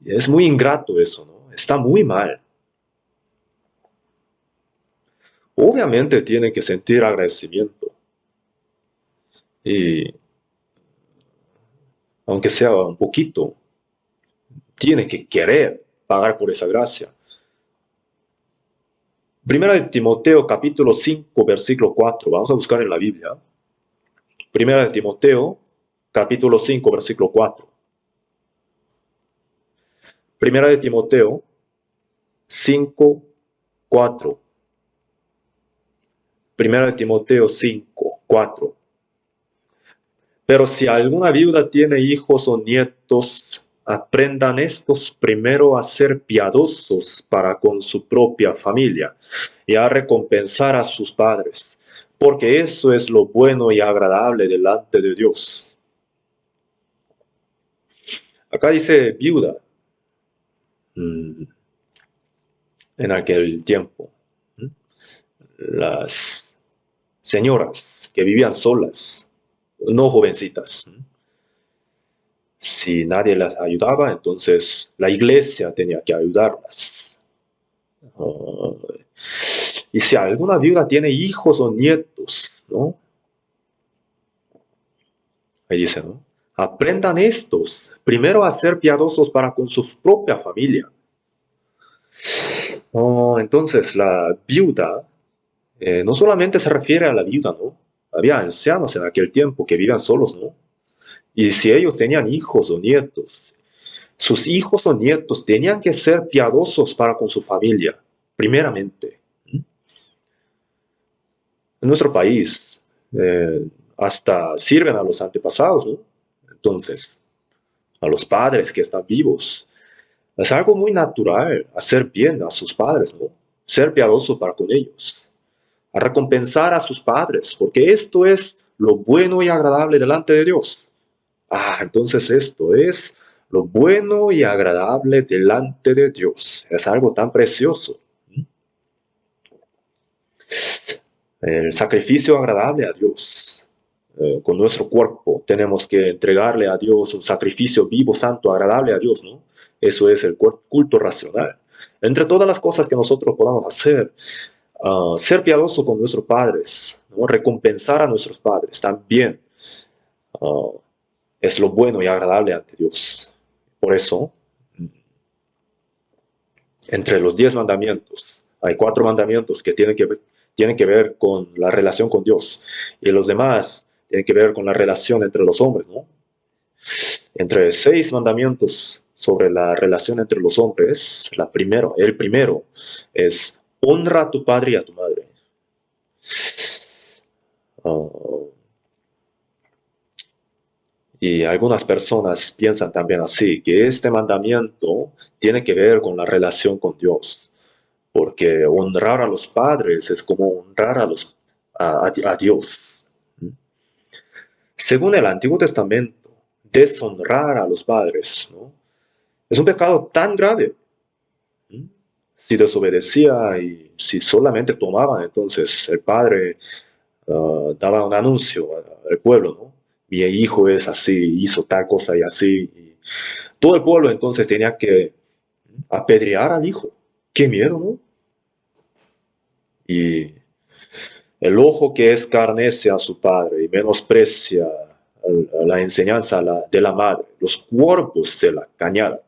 es muy ingrato eso, ¿no? Está muy mal. Obviamente tienen que sentir agradecimiento. Y aunque sea un poquito, tiene que querer pagar por esa gracia. Primera de Timoteo capítulo 5 versículo 4. Vamos a buscar en la Biblia. Primera de Timoteo capítulo 5 versículo 4. Primera de Timoteo 5, 4. Primera de Timoteo 5, 4. Pero si alguna viuda tiene hijos o nietos, aprendan estos primero a ser piadosos para con su propia familia y a recompensar a sus padres, porque eso es lo bueno y agradable delante de Dios. Acá dice viuda en aquel tiempo. Las señoras que vivían solas, no jovencitas. Si nadie las ayudaba, entonces la iglesia tenía que ayudarlas. Y si alguna viuda tiene hijos o nietos, ¿no? Ahí dice, ¿no? Aprendan estos primero a ser piadosos para con su propia familia. Entonces la viuda no solamente se refiere a la viuda, ¿no? Había ancianos en aquel tiempo que vivían solos, ¿no? Y si ellos tenían hijos o nietos, sus hijos o nietos tenían que ser piadosos para con su familia, primeramente. En nuestro país, hasta sirven a los antepasados, ¿no? Entonces, a los padres que están vivos. Es algo muy natural hacer bien a sus padres, ¿no? Ser piadoso para con ellos. A recompensar a sus padres, porque esto es lo bueno y agradable delante de Dios. Entonces esto es lo bueno y agradable delante de Dios. Es algo tan precioso. El sacrificio agradable a Dios. Con nuestro cuerpo tenemos que entregarle a Dios un sacrificio vivo, santo, agradable a Dios, ¿no? Eso es el culto racional. Entre todas las cosas que nosotros podamos hacer, ser piadoso con nuestros padres, ¿no? Recompensar a nuestros padres también. Es lo bueno y agradable ante Dios. Por eso, entre los 10 mandamientos, hay 4 mandamientos que tienen que tienen que ver con la relación con Dios. Y los demás tienen que ver con la relación entre los hombres, ¿no? Entre 6 mandamientos sobre la relación entre los hombres, el primero es honra a tu padre y a tu madre. Ah, y algunas personas piensan también así, que este mandamiento tiene que ver con la relación con Dios, porque honrar a los padres es como honrar a Dios. Según el Antiguo Testamento, deshonrar a los padres, ¿no? Es un pecado tan grave. Si desobedecía y si solamente tomaban, entonces el padre daba un anuncio al pueblo, ¿no? Mi hijo es así, hizo tal cosa y así. Y todo el pueblo entonces tenía que apedrear al hijo. Qué miedo, ¿no? Y el ojo que escarnece a su padre y menosprecia la enseñanza de la madre, los cuerpos de la cañada,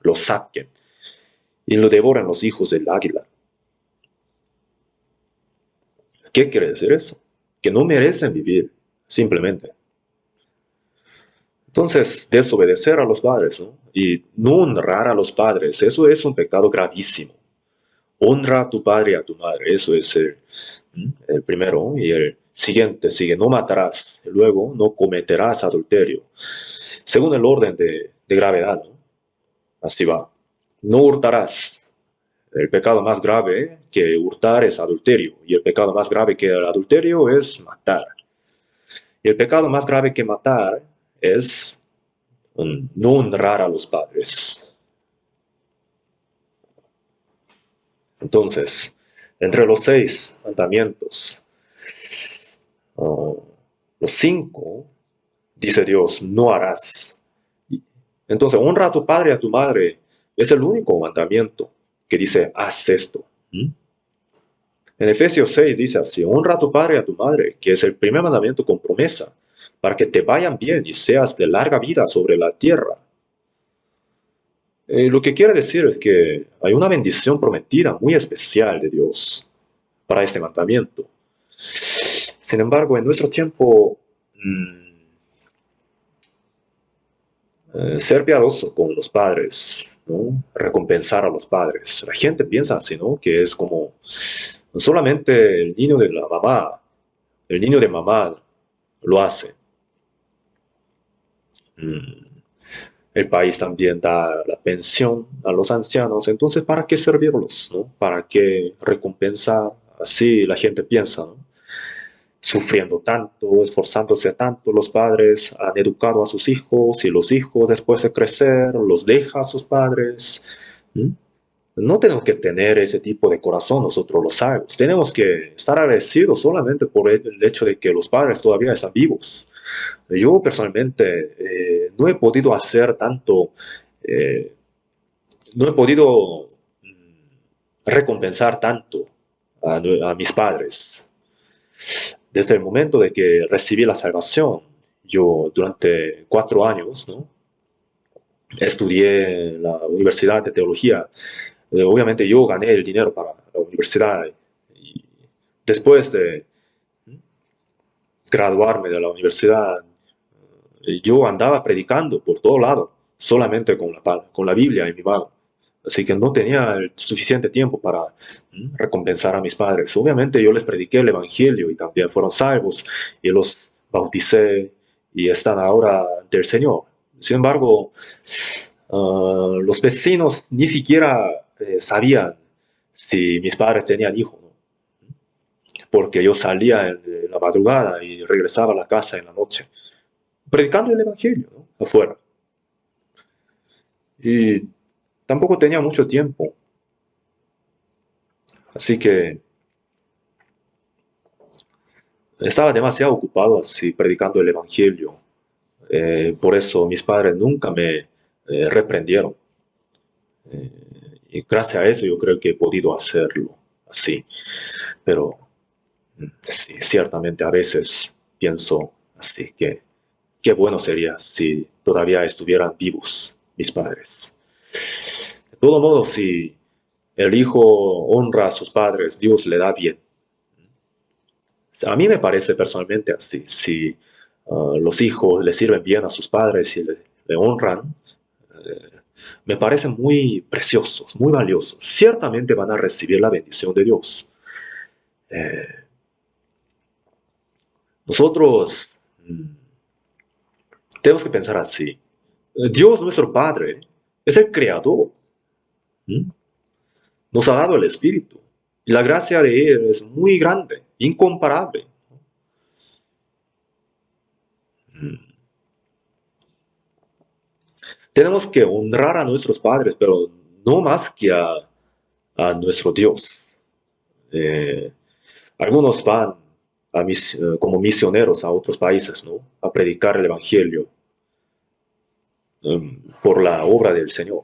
lo saquen y lo devoran los hijos del águila. ¿Qué quiere decir eso? Que no merecen vivir, simplemente. Entonces, desobedecer a los padres, ¿no? Y no honrar a los padres, eso es un pecado gravísimo. Honra a tu padre y a tu madre, eso es el primero. Y el siguiente sigue, no matarás, y luego no cometerás adulterio. Según el orden de gravedad, ¿no? Así va. No hurtarás. El pecado más grave que hurtar es adulterio, y el pecado más grave que el adulterio es matar. Y el pecado más grave que matar es no honrar a los padres. Entonces, entre los 6 mandamientos, los 5, dice Dios, no harás. Entonces, honra a tu padre y a tu madre es el único mandamiento que dice, haz esto. En Efesios 6 dice así, honra a tu padre y a tu madre, que es el primer mandamiento con promesa, para que te vayan bien y seas de larga vida sobre la tierra. Lo que quiere decir es que hay una bendición prometida muy especial de Dios para este mandamiento. Sin embargo, en nuestro tiempo, ser piadoso con los padres, ¿no? Recompensar a los padres. La gente piensa así, ¿no? Que es como solamente el niño de la mamá, el niño de mamá lo hace. El país también da la pensión a los ancianos, entonces ¿para qué servirlos, no? ¿Para qué recompensar? Así la gente piensa, ¿no? Sufriendo tanto, esforzándose tanto, los padres han educado a sus hijos y los hijos después de crecer los deja a sus padres. No tenemos que tener ese tipo de corazón nosotros los salvos. Tenemos que estar agradecidos solamente por el hecho de que los padres todavía están vivos. Yo personalmente no he podido hacer tanto, no he podido recompensar tanto a mis padres. Desde el momento de que recibí la salvación, yo durante 4 años, ¿no? Estudié en la Universidad de Teología. Obviamente yo gané el dinero para la universidad y después de graduarme de la universidad, yo andaba predicando por todo lado, solamente con la Biblia en mi mano. Así que no tenía el suficiente tiempo para recompensar a mis padres. Obviamente yo les prediqué el Evangelio y también fueron salvos y los bauticé y están ahora ante el Señor. Sin embargo, los vecinos ni siquiera sabían si mis padres tenían hijos, ¿no? Porque yo salía en la madrugada y regresaba a la casa en la noche, predicando el Evangelio, ¿no? Afuera. Y tampoco tenía mucho tiempo, así que estaba demasiado ocupado así predicando el Evangelio. Por eso mis padres nunca me reprendieron. Y gracias a eso yo creo que he podido hacerlo así. Pero sí, ciertamente a veces pienso así que qué bueno sería si todavía estuvieran vivos mis padres. De todo modo, si el hijo honra a sus padres, Dios le da bien. A mí me parece personalmente así. Si los hijos le sirven bien a sus padres y le honran, me parecen muy preciosos, muy valiosos. Ciertamente van a recibir la bendición de Dios. Eh, nosotros tenemos que pensar así. Dios, nuestro Padre, es el creador. ¿Mm? Nos ha dado el Espíritu. Y la gracia de Él es muy grande, incomparable. Mm. Tenemos que honrar a nuestros padres, pero no más que a nuestro Dios. Eh, algunos van como misioneros a otros países, ¿no? A predicar el Evangelio por la obra del Señor.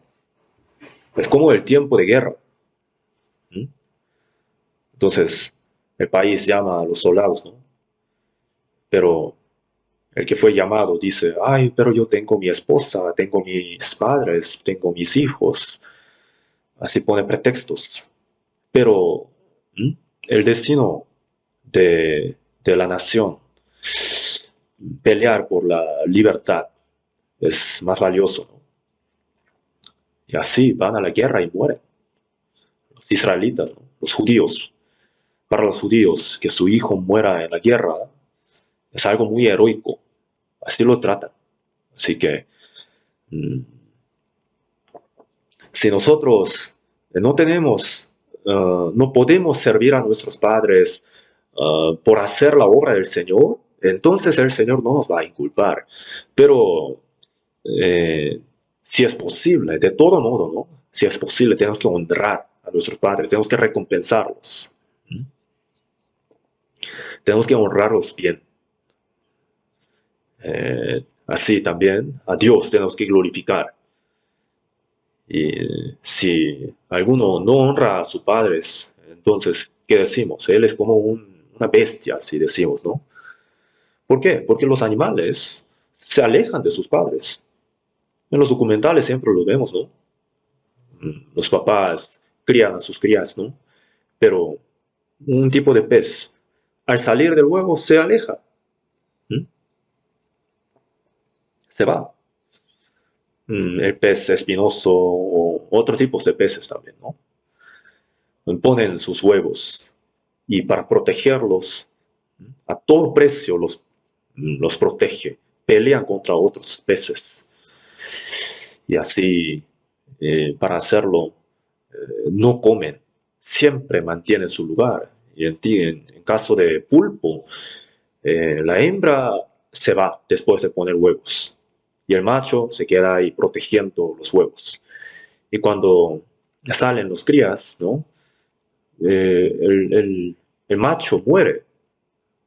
Es como el tiempo de guerra. ¿Mm? Entonces, el país llama a los soldados, ¿no? Pero el que fue llamado dice, ay, pero yo tengo mi esposa, tengo mis padres, tengo mis hijos. Así pone pretextos. Pero ¿mm? el destino de la nación, pelear por la libertad, es más valioso, ¿no? Y así van a la guerra y mueren. Los israelitas, ¿no? Los judíos. Para los judíos, que su hijo muera en la guerra es algo muy heroico. Así lo tratan. Así que mm, si nosotros no tenemos, no podemos servir a nuestros padres por hacer la obra del Señor, entonces el Señor no nos va a inculpar. Pero eh, si es posible, de todo modo, ¿no? Si es posible, tenemos que honrar a nuestros padres, tenemos que recompensarlos. ¿Mm? Tenemos que honrarlos bien. Así también a Dios tenemos que glorificar. Y si alguno no honra a sus padres, entonces, ¿qué decimos? Él es como una bestia, si decimos, ¿no? ¿Por qué? Porque los animales se alejan de sus padres. En los documentales siempre lo vemos, ¿no? Los papás crían a sus crías, ¿no? Pero un tipo de pez, al salir del huevo, se aleja, ¿m? Se va. El pez espinoso o otros tipos de peces también, ¿no? Ponen sus huevos y para protegerlos, a todo precio los protege, pelean contra otros peces y así para hacerlo no comen, siempre mantienen su lugar. Y en caso de pulpo, la hembra se va después de poner huevos y el macho se queda ahí protegiendo los huevos. Y cuando salen los crías, ¿no? El macho muere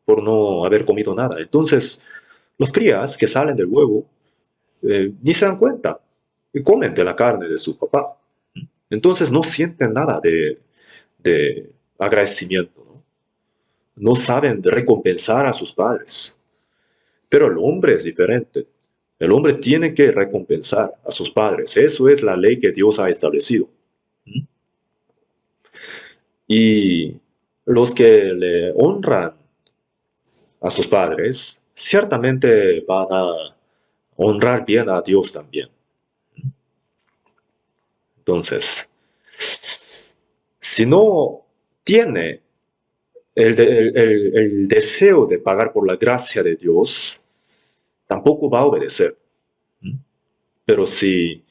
por no haber comido nada. Entonces, los crías que salen del huevo ni se dan cuenta y comen de la carne de su papá. Entonces no sienten nada de agradecimiento, ¿no? No saben recompensar a sus padres. Pero el hombre es diferente. El hombre tiene que recompensar a sus padres. Eso es la ley que Dios ha establecido. Y los que le honran a sus padres, ciertamente van a honrar bien a Dios también. Entonces, si no tiene el deseo de pagar por la gracia de Dios, tampoco va a obedecer. Pero si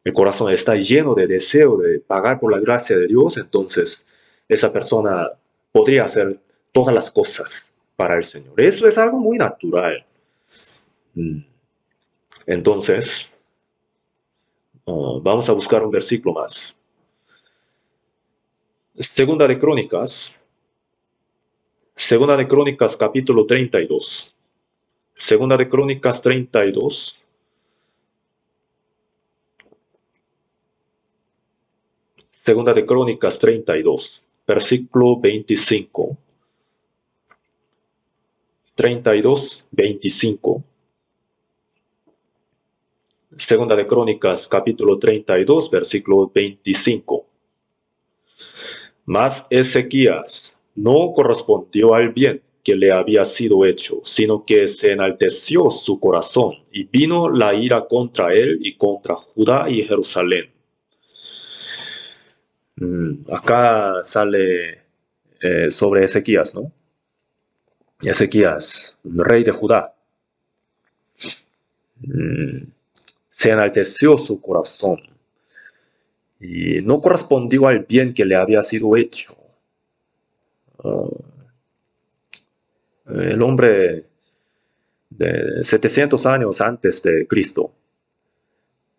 el corazón está lleno de deseo de pagar por la gracia de Dios, entonces esa persona podría hacer todas las cosas para el Señor. Eso es algo muy natural. Entonces, vamos a buscar un versículo más. Segunda de Crónicas capítulo 32. Segunda de Crónicas 32. Segunda de Crónicas 32, versículo 25. 32, 25. Segunda de Crónicas, capítulo 32, versículo 25. Mas Ezequías no correspondió al bien que le había sido hecho, sino que se enalteció su corazón y vino la ira contra él y contra Judá y Jerusalén. Acá sale sobre Ezequías, ¿no? Ezequías, rey de Judá. Se enalteció su corazón y no correspondió al bien que le había sido hecho. El hombre de 700 años antes de Cristo,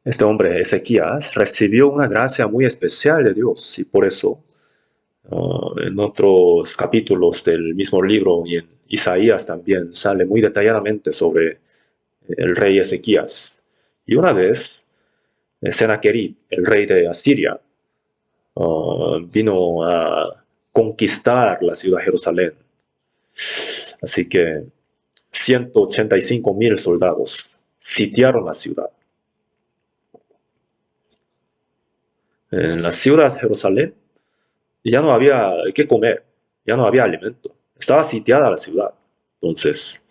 este hombre Ezequías, recibió una gracia muy especial de Dios y por eso en otros capítulos del mismo libro y en Isaías también sale muy detalladamente sobre el rey Ezequías. Y una vez, Sennacherib, el rey de Asiria, vino a conquistar la ciudad de Jerusalén. Así que 185,000 soldados sitiaron la ciudad. En la ciudad de Jerusalén ya no había qué comer, ya no había alimento. Estaba sitiada la ciudad. Entonces,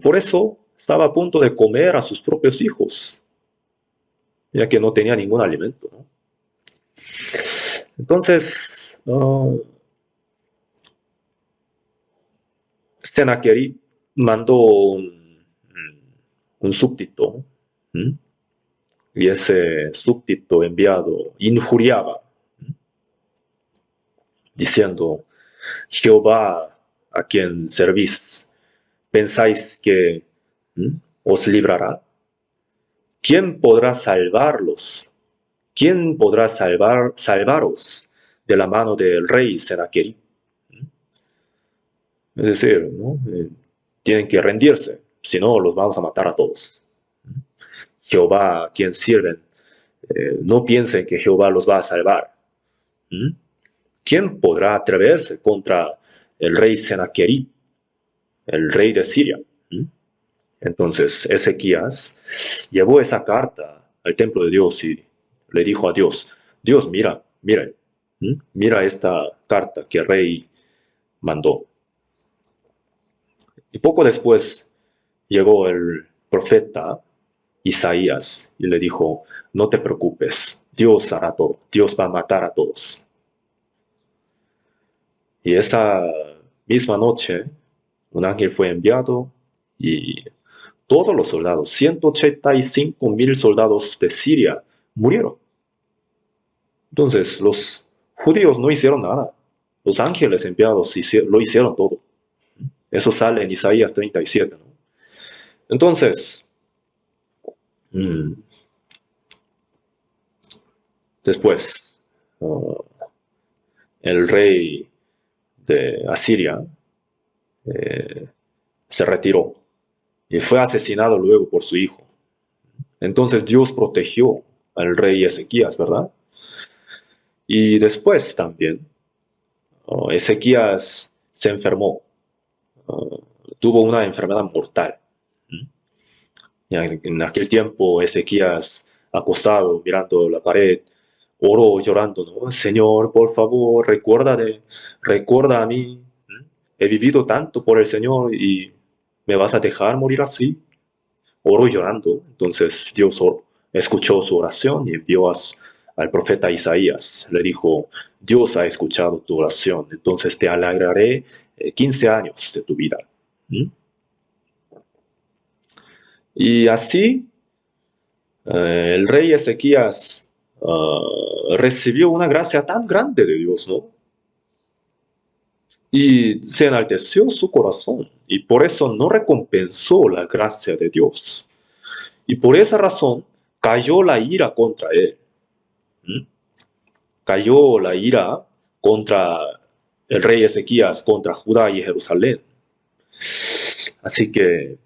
por eso estaba a punto de comer a sus propios hijos, ya que no tenía ningún alimento, ¿no? Entonces, Sennacherib mandó un súbdito, y ese súbdito enviado injuriaba, diciendo: Jehová a quien servís, ¿pensáis que os librará? ¿Quién podrá salvarlos? ¿Quién podrá salvaros de la mano del rey Sennacherib? Es decir, ¿no? Tienen que rendirse, si no los vamos a matar a todos. Jehová a quien sirven, no piensen que Jehová los va a salvar. ¿Quién podrá atreverse contra el rey Sennacherib, el rey de Siria? Entonces Ezequías llevó esa carta al templo de Dios y le dijo a Dios: Dios, mira esta carta que el rey mandó. Y poco después llegó el profeta Isaías y le dijo: no te preocupes, Dios hará todo, Dios va a matar a todos. Y esa misma noche un ángel fue enviado y todos los soldados, 185,000 soldados de Siria, murieron. Entonces los judíos no hicieron nada, los ángeles enviados lo hicieron todo. Eso sale en Isaías 37, ¿no? Entonces, después, el rey de Asiria se retiró y fue asesinado luego por su hijo. Entonces Dios protegió al rey Ezequías, ¿verdad? Y después también, Ezequías se enfermó, tuvo una enfermedad mortal. Y en aquel tiempo Ezequías, acostado, mirando la pared, oró llorando, ¿no? Señor, por favor, recuerda a mí. He vivido tanto por el Señor y ¿me vas a dejar morir así? Oró llorando. Entonces Dios escuchó su oración y envió al profeta Isaías. Le dijo: Dios ha escuchado tu oración, entonces te alegraré 15 años de tu vida. Y así el rey Ezequías recibió una gracia tan grande de Dios, ¿no? Y se enalteció su corazón y por eso no recompensó la gracia de Dios. Y por esa razón cayó la ira contra él. Cayó la ira contra el rey Ezequías, contra Judá y Jerusalén. Así que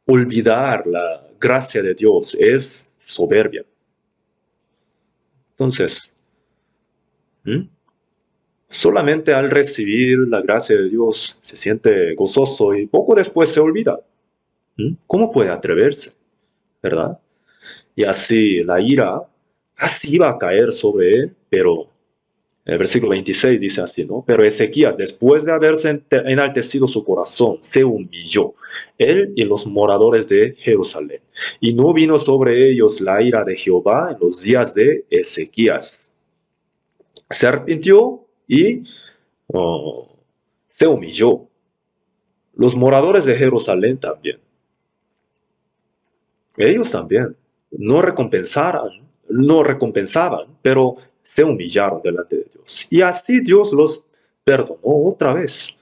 olvidar la gracia de Dios es soberbia. Entonces, solamente al recibir la gracia de Dios se siente gozoso y poco después se olvida. ¿Cómo puede atreverse? ¿Verdad? Y así la ira casi iba a caer sobre él, pero El versículo 26 dice así, ¿no? Pero Ezequías, después de haberse enaltecido su corazón, se humilló, él y los moradores de Jerusalén. Y no vino sobre ellos la ira de Jehová en los días de Ezequías. Se arrepintió y oh, se humilló. Los moradores de Jerusalén también. Ellos también no recompensaban, pero se humillaron delante de Dios. Y así Dios los perdonó otra vez.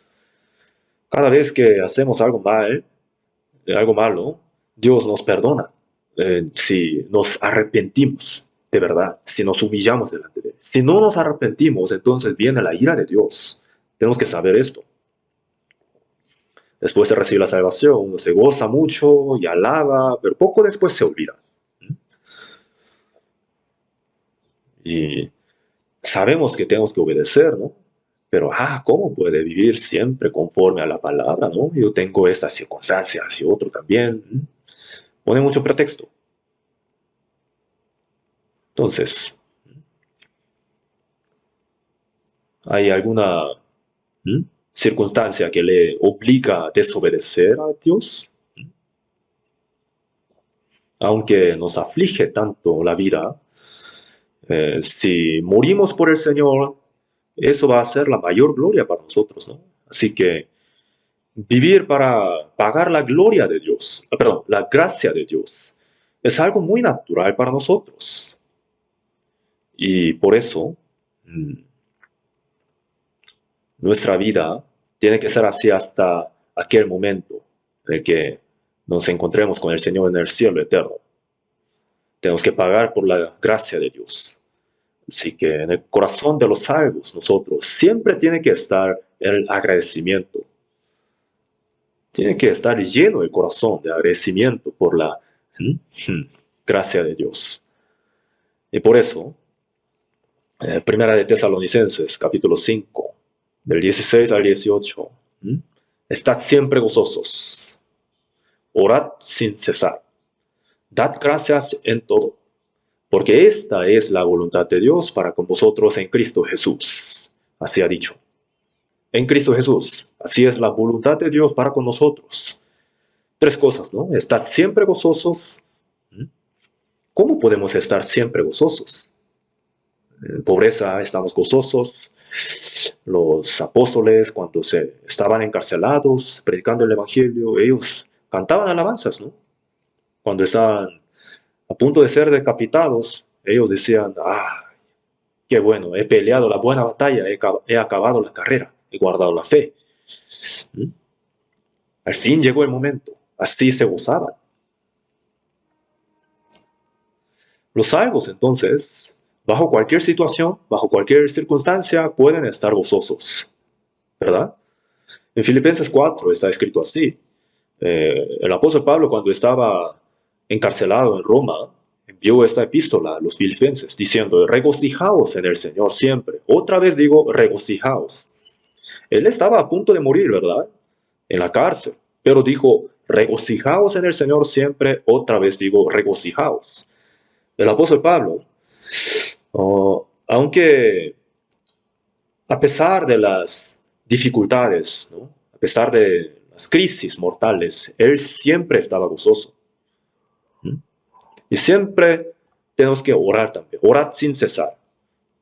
Cada vez que hacemos algo malo, Dios nos perdona. Si nos arrepentimos de verdad, si nos humillamos delante de Él. Si no nos arrepentimos, entonces viene la ira de Dios. Tenemos que saber esto. Después de recibir la salvación, uno se goza mucho y alaba, pero poco después se olvida. Y sabemos que tenemos que obedecer, ¿no? Pero, ¿cómo puede vivir siempre conforme a la palabra, no? Yo tengo estas circunstancias y otro también. Pone mucho pretexto. Entonces, ¿hay alguna circunstancia que le obliga a desobedecer a Dios? Aunque nos aflige tanto la vida, si morimos por el Señor, eso va a ser la mayor gloria para nosotros, ¿no? Así que vivir para pagar la gloria de Dios, perdón, la gracia de Dios, es algo muy natural para nosotros. Y por eso, nuestra vida tiene que ser así hasta aquel momento en el que nos encontremos con el Señor en el cielo eterno. Tenemos que pagar por la gracia de Dios. Así que en el corazón de los salvos, nosotros siempre tiene que estar el agradecimiento. Tiene que estar lleno el corazón de agradecimiento por la gracia de Dios. Y por eso, Primera de Tesalonicenses, capítulo 5, del 16 al 18, estad siempre gozosos, orad sin cesar, dad gracias en todo, porque esta es la voluntad de Dios para con vosotros en Cristo Jesús. Así ha dicho. En Cristo Jesús. Así es la voluntad de Dios para con nosotros. Tres cosas, ¿no? Estad siempre gozosos. ¿Cómo podemos estar siempre gozosos? En pobreza estamos gozosos. Los apóstoles, cuando estaban encarcelados, predicando el Evangelio, ellos cantaban alabanzas, ¿no? Cuando estaban a punto de ser decapitados, ellos decían, qué bueno, he peleado la buena batalla, he acabado la carrera, he guardado la fe. Al fin llegó el momento, así se gozaban. Los salvos, entonces, bajo cualquier situación, bajo cualquier circunstancia, pueden estar gozosos, ¿verdad? En Filipenses 4 está escrito así. El apóstol Pablo, cuando estaba encarcelado en Roma, envió esta epístola a los filipenses diciendo, regocijaos en el Señor siempre. Otra vez digo, regocijaos. Él estaba a punto de morir, ¿verdad? En la cárcel. Pero dijo, regocijaos en el Señor siempre. Otra vez digo, regocijaos. El apóstol Pablo, aunque a pesar de las dificultades, ¿no? A pesar de las crisis mortales, él siempre estaba gozoso. Y siempre tenemos que orar también, orar sin cesar.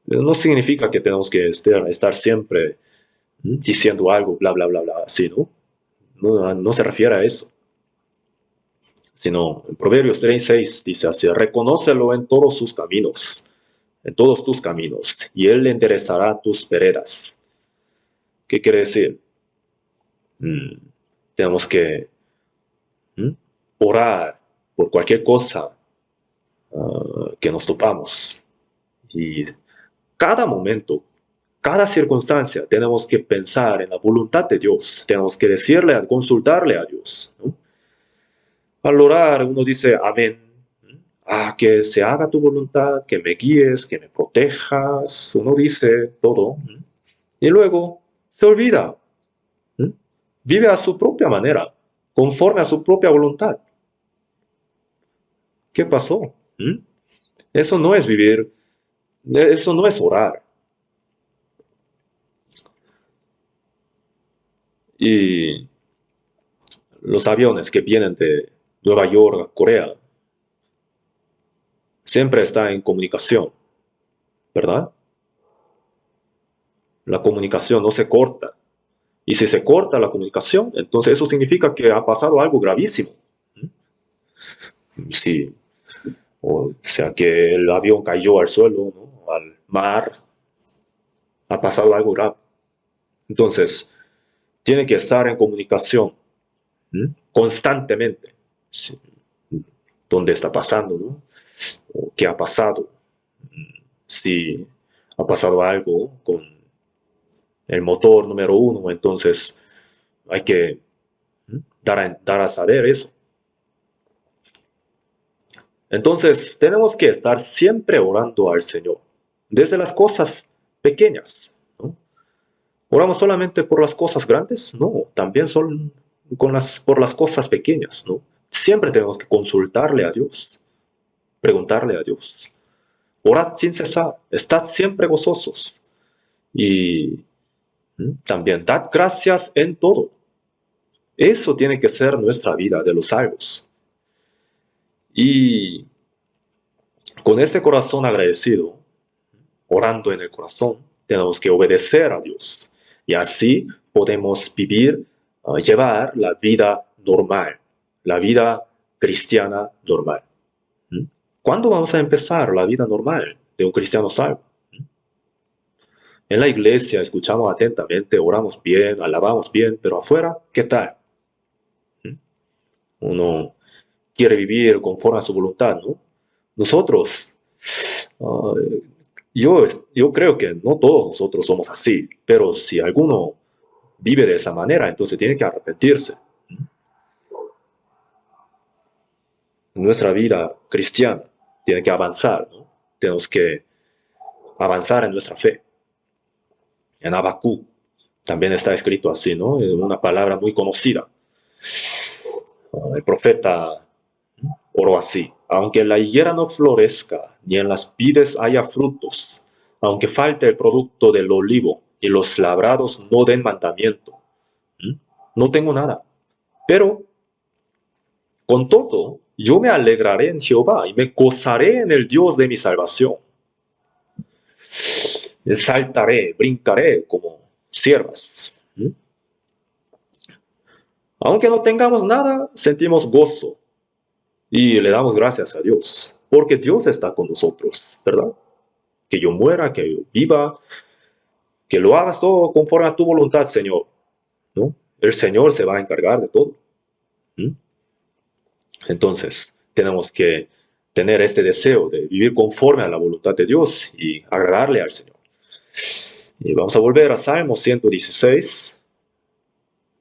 No significa que tenemos que estar siempre diciendo algo, bla, bla, bla, bla, así, ¿no? No se refiere a eso. Sino, en Proverbios 3:6 dice así, reconócelo en todos sus caminos, en todos tus caminos, y él enderezará tus veredas. ¿Qué quiere decir? Tenemos que orar por cualquier cosa que nos topamos. Y cada momento, cada circunstancia, tenemos que pensar en la voluntad de Dios. Tenemos que consultarle a Dios, ¿no? Al orar, uno dice, amén. Que se haga tu voluntad, que me guíes, que me protejas. Uno dice todo. Y luego se olvida. Vive a su propia manera, conforme a su propia voluntad. ¿Qué pasó? Eso no es vivir, eso no es orar. Y los aviones que vienen de Nueva York a Corea siempre están en comunicación, ¿verdad? La comunicación no se corta. Y si se corta la comunicación, entonces eso significa que ha pasado algo gravísimo. Sí, o sea que el avión cayó al suelo, ¿no? Al mar, ha pasado algo grave. Entonces, tiene que estar en comunicación, ¿m? Constantemente. Sí. ¿Dónde está pasando, no? ¿O qué ha pasado? Si ha pasado algo con el motor número uno, entonces hay que dar a saber eso. Entonces, tenemos que estar siempre orando al Señor, desde las cosas pequeñas, ¿no? ¿Oramos solamente por las cosas grandes? No, también son por las cosas pequeñas, ¿no? Siempre tenemos que consultarle a Dios, preguntarle a Dios. Orad sin cesar, estad siempre gozosos y también dad gracias en todo. Eso tiene que ser nuestra vida de los salvos. Y con este corazón agradecido, orando en el corazón, tenemos que obedecer a Dios. Y así podemos vivir, llevar la vida normal, la vida cristiana normal. ¿Cuándo vamos a empezar la vida normal de un cristiano salvo? En la iglesia escuchamos atentamente, oramos bien, alabamos bien, pero afuera, ¿qué tal? Uno quiere vivir conforme a su voluntad, ¿no? Nosotros, uh, yo creo que no todos nosotros somos así, pero si alguno vive de esa manera, entonces tiene que arrepentirse. Nuestra vida cristiana tiene que avanzar, ¿no? Tenemos que avanzar en nuestra fe. En Habacuc también está escrito así, ¿no? Es una palabra muy conocida. El profeta oró así: aunque la higuera no florezca, ni en las vides haya frutos, aunque falte el producto del olivo y los labrados no den mandamiento, no tengo nada. Pero con todo, yo me alegraré en Jehová y me gozaré en el Dios de mi salvación. Saltaré, brincaré como ciervas. Aunque no tengamos nada, sentimos gozo y le damos gracias a Dios, porque Dios está con nosotros, ¿verdad? Que yo muera, que yo viva, que lo hagas todo conforme a tu voluntad, Señor, ¿no? El Señor se va a encargar de todo. Entonces, tenemos que tener este deseo de vivir conforme a la voluntad de Dios y agradarle al Señor. Y vamos a volver a Salmo 116,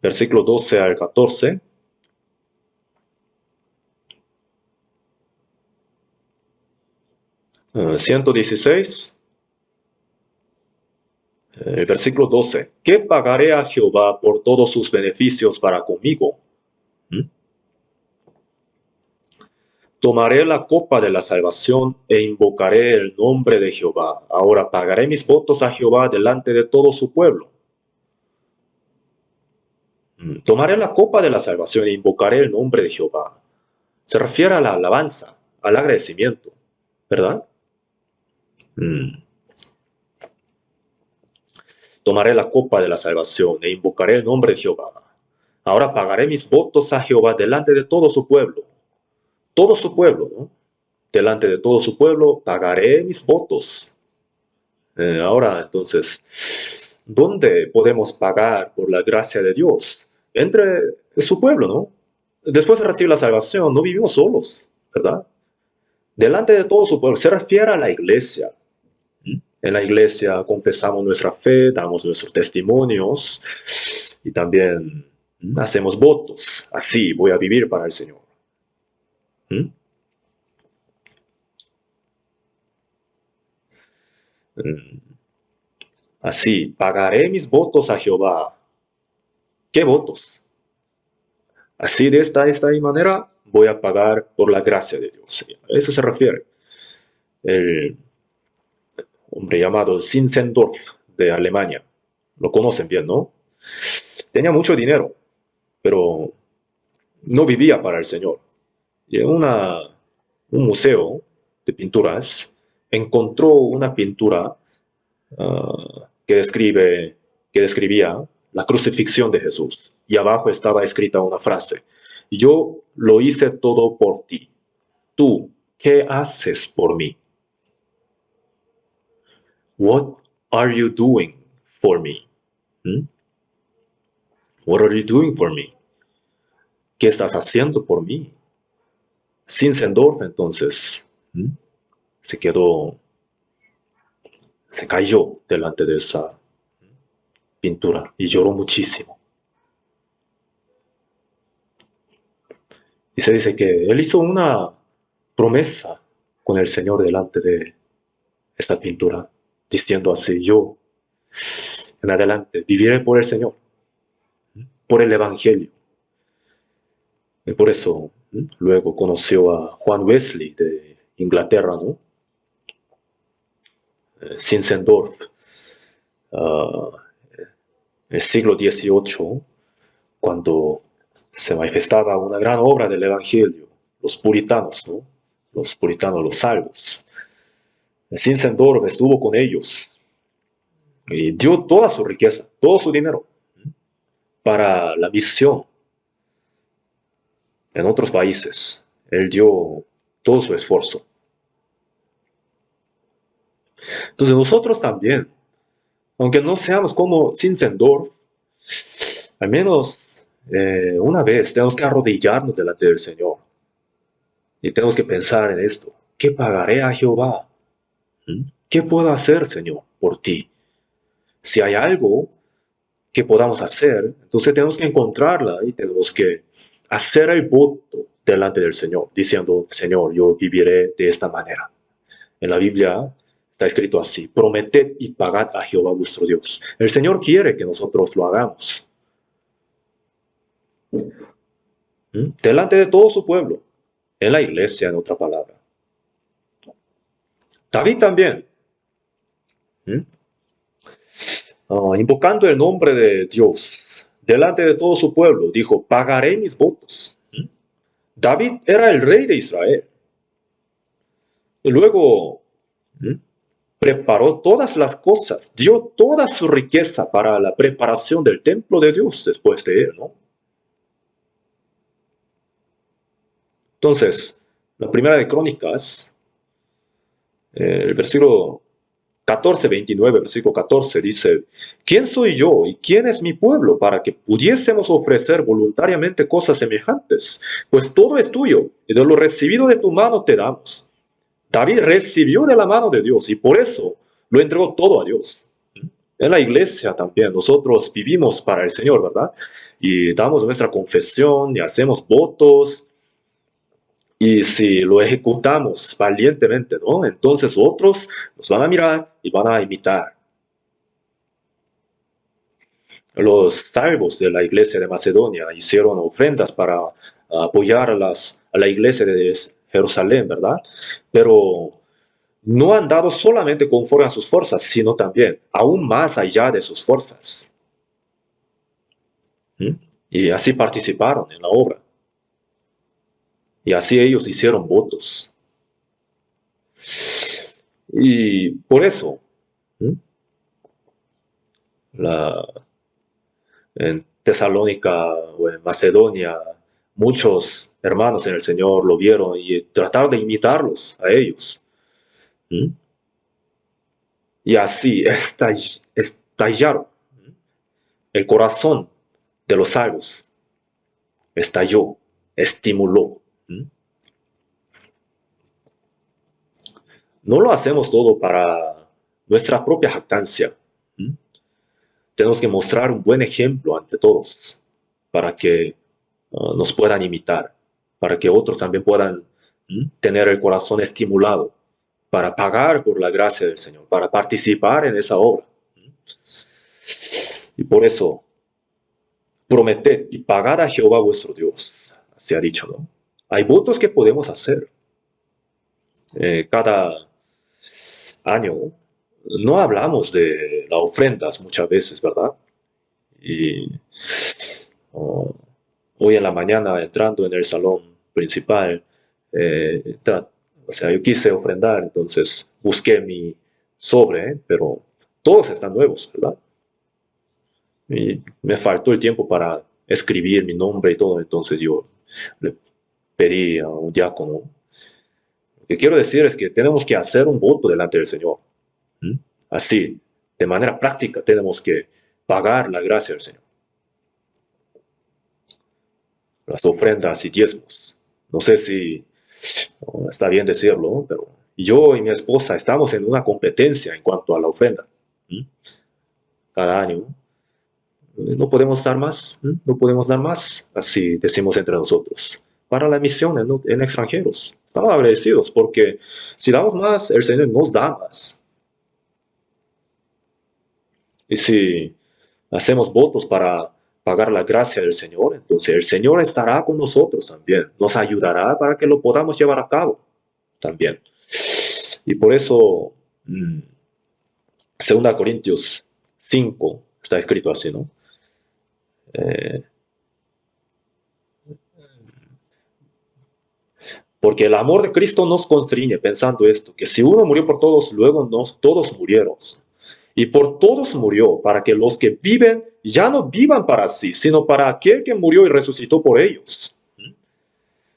versículo 12 al 14. Uh, 116, el versículo 12. ¿Qué pagaré a Jehová por todos sus beneficios para conmigo? Tomaré la copa de la salvación e invocaré el nombre de Jehová. Ahora pagaré mis votos a Jehová delante de todo su pueblo. Tomaré la copa de la salvación e invocaré el nombre de Jehová. Se refiere a la alabanza, al agradecimiento, ¿verdad? Tomaré la copa de la salvación e invocaré el nombre de Jehová. Ahora pagaré mis votos a Jehová delante de todo su pueblo. Todo su pueblo, ¿no? Delante de todo su pueblo pagaré mis votos. Ahora, entonces, ¿dónde podemos pagar por la gracia de Dios? Entre su pueblo, ¿no? Después de recibir la salvación, no vivimos solos, ¿verdad? Delante de todo su pueblo, se refiere a la iglesia. En la iglesia confesamos nuestra fe, damos nuestros testimonios y también hacemos votos. Así voy a vivir para el Señor. Así, pagaré mis votos a Jehová. ¿Qué votos? Así de esta manera voy a pagar por la gracia de Dios. A eso se refiere. El hombre llamado Zinzendorf de Alemania. Lo conocen bien, ¿no? tenía mucho dinero, pero no vivía para el Señor. Y en un museo de pinturas encontró una pintura que describía la crucifixión de Jesús. Y abajo estaba escrita una frase: yo lo hice todo por ti. ¿Tú qué haces por mí? What are you doing for me? ¿Mm? What are you doing for me? ¿Qué estás haciendo por mí? Zinzendorf entonces se quedó, se cayó delante de esa pintura y lloró muchísimo. Y se dice que él hizo una promesa con el Señor delante de esta pintura, diciendo así: yo en adelante viviré por el Señor, por el Evangelio. Y por eso luego conoció a Juan Wesley de Inglaterra, ¿no? Zinzendorf, en el siglo XVIII, cuando se manifestaba una gran obra del Evangelio, los puritanos, ¿no? Los puritanos, los salvos. Zinzendorf estuvo con ellos y dio toda su riqueza, todo su dinero para la misión en otros países. Él dio todo su esfuerzo. Entonces nosotros también, aunque no seamos como Zinzendorf, al menos una vez tenemos que arrodillarnos delante del Señor y tenemos que pensar en esto: ¿qué pagaré a Jehová? ¿Qué puedo hacer, Señor, por ti? Si hay algo que podamos hacer, entonces tenemos que encontrarla y tenemos que hacer el voto delante del Señor, diciendo: Señor, yo viviré de esta manera. En la Biblia está escrito así: prometed y pagad a Jehová vuestro Dios. El Señor quiere que nosotros lo hagamos. Delante de todo su pueblo, en la iglesia, en otra palabra. David también, invocando el nombre de Dios, delante de todo su pueblo, dijo: pagaré mis votos. David era el rey de Israel. Y luego preparó todas las cosas, dio toda su riqueza para la preparación del templo de Dios después de él, ¿no? Entonces, la primera de Crónicas, el versículo 14, 29, versículo 14, dice: ¿quién soy yo y quién es mi pueblo para que pudiésemos ofrecer voluntariamente cosas semejantes? Pues todo es tuyo, y de lo recibido de tu mano te damos. David recibió de la mano de Dios y por eso lo entregó todo a Dios. En la iglesia también nosotros vivimos para el Señor, ¿verdad? Y damos nuestra confesión y hacemos votos. Y si lo ejecutamos valientemente, ¿no? Entonces otros nos van a mirar y van a imitar. Los salvos de la iglesia de Macedonia hicieron ofrendas para apoyar a la iglesia de Jerusalén, ¿verdad? Pero no han dado solamente conforme a sus fuerzas, sino también aún más allá de sus fuerzas. Y así participaron en la obra. Y así ellos hicieron votos. Y por eso, en Tesalónica o en Macedonia, muchos hermanos en el Señor lo vieron y trataron de imitarlos a ellos. Y así estallaron. El corazón de los salvos estalló, estimuló. No lo hacemos todo para nuestra propia jactancia. Tenemos que mostrar un buen ejemplo ante todos para que nos puedan imitar, para que otros también puedan tener el corazón estimulado para pagar por la gracia del Señor, para participar en esa obra. Y por eso, prometed y pagad a Jehová vuestro Dios. Se ha dicho, ¿no? Hay votos que podemos hacer. Cada año no hablamos de las ofrendas muchas veces, ¿verdad? Y Oh, hoy en la mañana, entrando en el salón principal, o sea, yo quise ofrendar, entonces busqué mi sobre, pero todos están nuevos, ¿verdad? Y me faltó el tiempo para escribir mi nombre y todo, entonces yo le pedí a un diácono. Lo que quiero decir es que tenemos que hacer un voto delante del Señor. ¿Mm? Así, de manera práctica, tenemos que pagar la gracia del Señor. Las ofrendas y diezmos. No sé si está bien decirlo, pero yo y mi esposa estamos en una competencia en cuanto a la ofrenda. ¿Mm? Cada año no podemos dar más, no podemos dar más, así decimos entre nosotros. Para la misión en extranjeros. Estamos agradecidos porque si damos más, el Señor nos da más. Y si hacemos votos para pagar la gracia del Señor, entonces el Señor estará con nosotros también. Nos ayudará para que lo podamos llevar a cabo también. Y por eso, 2 Corintios 5 está escrito así, ¿no? Porque el amor de Cristo nos constriñe pensando esto, que si uno murió por todos, luego todos murieron. Y por todos murió, para que los que viven ya no vivan para sí, sino para aquel que murió y resucitó por ellos.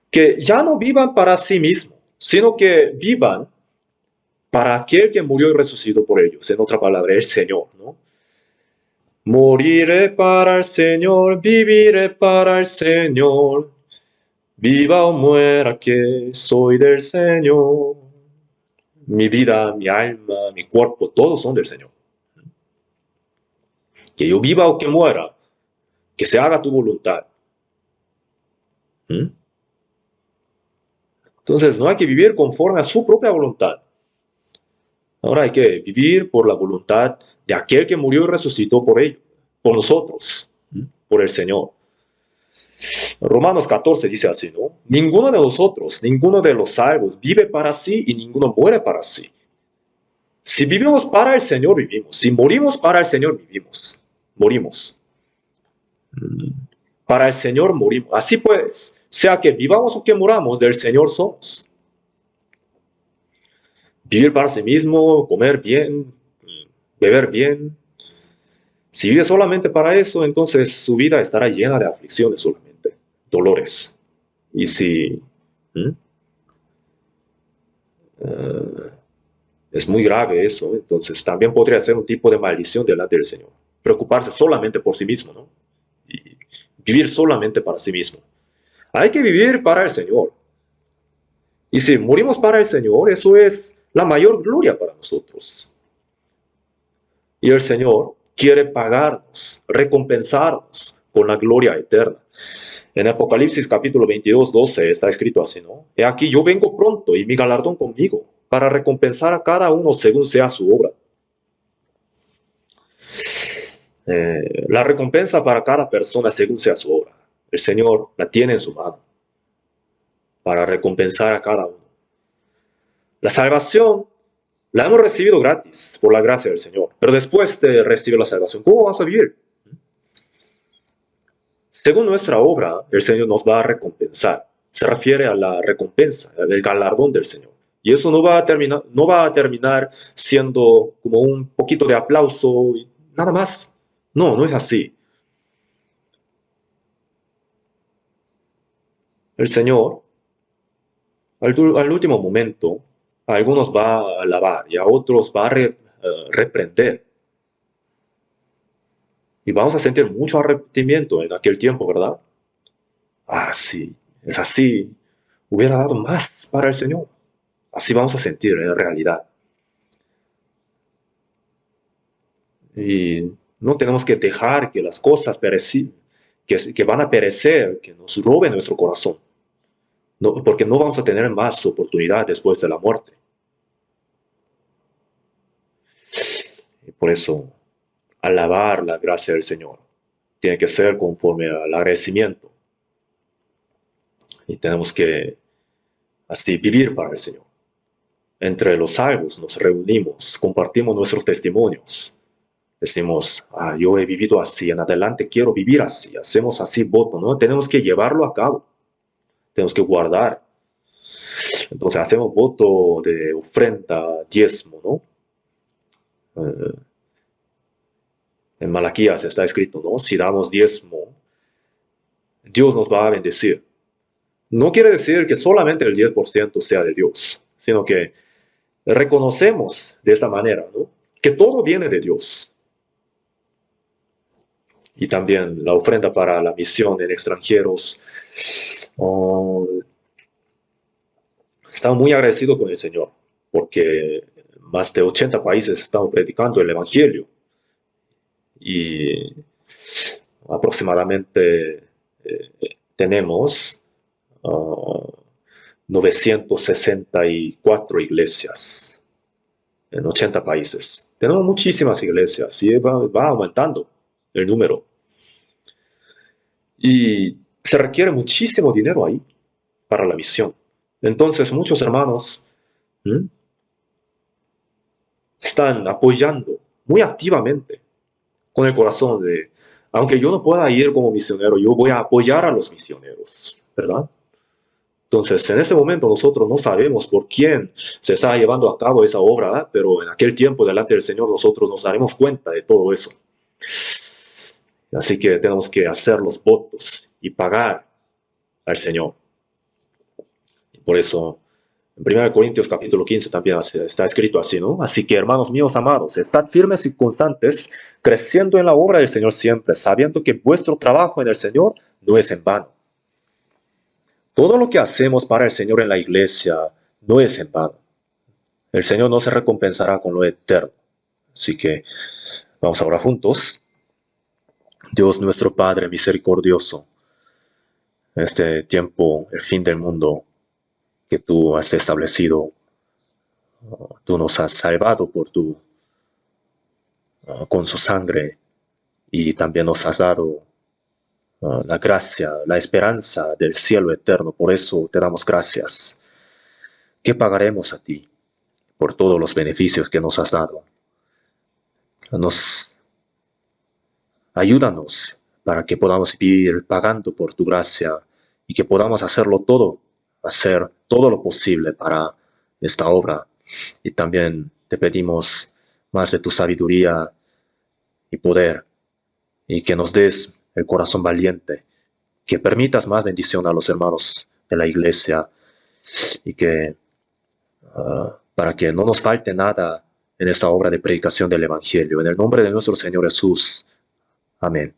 Que ya no vivan para sí mismos, sino que vivan para aquel que murió y resucitó por ellos. En otra palabra, el Señor, ¿no? Moriré para el Señor, viviré para el Señor. Viva o muera que soy del Señor. Mi vida, mi alma, mi cuerpo, todos son del Señor. Que yo viva o que muera, que se haga tu voluntad. Entonces, no hay que vivir conforme a su propia voluntad. Ahora hay que vivir por la voluntad de aquel que murió y resucitó por ello, por nosotros, por el Señor. Romanos 14 dice así, ¿no? Ninguno de nosotros, ninguno de los salvos vive para sí y ninguno muere para sí. Si vivimos para el Señor, vivimos. Si morimos para el Señor, vivimos. Morimos. Para el Señor morimos. Así pues, sea que vivamos o que muramos, del Señor somos. Vivir para sí mismo, comer bien, beber bien. Si vive solamente para eso, entonces su vida estará llena de aflicciones solamente, dolores. Y si es muy grave eso, entonces también podría ser un tipo de maldición delante del Señor. Preocuparse solamente por sí mismo, ¿no? Y vivir solamente para sí mismo. Hay que vivir para el Señor. Y si morimos para el Señor, eso es la mayor gloria para nosotros. Y el Señor quiere pagarnos, recompensarnos con la gloria eterna. En Apocalipsis capítulo 22, 12 está escrito así, ¿no? He aquí yo vengo pronto y mi galardón conmigo, para recompensar a cada uno según sea su obra. La recompensa para cada persona según sea su obra. El Señor la tiene en su mano para recompensar a cada uno. La salvación la hemos recibido gratis por la gracia del Señor, pero después de recibir la salvación, ¿cómo vamos a vivir? Según nuestra obra, el Señor nos va a recompensar. Se refiere a la recompensa, el galardón del Señor. Y eso no va a terminar siendo como un poquito de aplauso y nada más. No, no es así. El Señor, al último momento, a algunos va a alabar y a otros va a reprender. Y vamos a sentir mucho arrepentimiento en aquel tiempo, ¿verdad? Ah, sí, es así. Hubiera dado más para el Señor. Así vamos a sentir en realidad. Y no tenemos que dejar que las cosas que van a perecer, que nos roben nuestro corazón. No, porque no vamos a tener más oportunidad después de la muerte. Y por eso, alabar la gracia del Señor tiene que ser conforme al agradecimiento. Y tenemos que así vivir para el Señor. Entre los salvos nos reunimos, compartimos nuestros testimonios. decimos, yo he vivido así, en adelante quiero vivir así, hacemos así voto, ¿no? Tenemos que llevarlo a cabo, tenemos que guardar. Entonces hacemos voto de ofrenda, diezmo, ¿no? En Malaquías está escrito, ¿no? Si damos diezmo, Dios nos va a bendecir. No quiere decir que solamente el 10% sea de Dios, sino que reconocemos de esta manera, ¿no? Que todo viene de Dios. Y también la ofrenda para la misión en extranjeros. Estamos muy agradecidos con el Señor, porque más de 80 países estamos predicando el Evangelio. Y aproximadamente tenemos 964 iglesias en 80 países. Tenemos muchísimas iglesias y va aumentando el número. Y se requiere muchísimo dinero ahí para la misión. Entonces muchos hermanos están apoyando muy activamente con el corazón de, aunque yo no pueda ir como misionero, yo voy a apoyar a los misioneros, ¿verdad? Entonces, en ese momento nosotros no sabemos por quién se está llevando a cabo esa obra, pero en aquel tiempo delante del Señor nosotros nos daremos cuenta de todo eso. Así que tenemos que hacer los votos y pagar al Señor. Y por eso, en 1 Corintios capítulo 15 también está escrito así, ¿no? Así que, hermanos míos amados, estad firmes y constantes, creciendo en la obra del Señor siempre, sabiendo que vuestro trabajo en el Señor no es en vano. Todo lo que hacemos para el Señor en la iglesia no es en vano. El Señor no se recompensará con lo eterno. Así que vamos a orar juntos. Dios nuestro Padre misericordioso, en este tiempo, el fin del mundo que tú has establecido, tú nos has salvado con su sangre y también nos has dado la gracia, la esperanza del cielo eterno. Por eso te damos gracias. ¿Qué pagaremos a ti por todos los beneficios que nos has dado? Ayúdanos para que podamos ir pagando por tu gracia y que podamos hacer todo lo posible para esta obra. Y también te pedimos más de tu sabiduría y poder, y que nos des el corazón valiente, que permitas más bendición a los hermanos de la iglesia y que para que no nos falte nada en esta obra de predicación del Evangelio. En el nombre de nuestro Señor Jesús. Amén.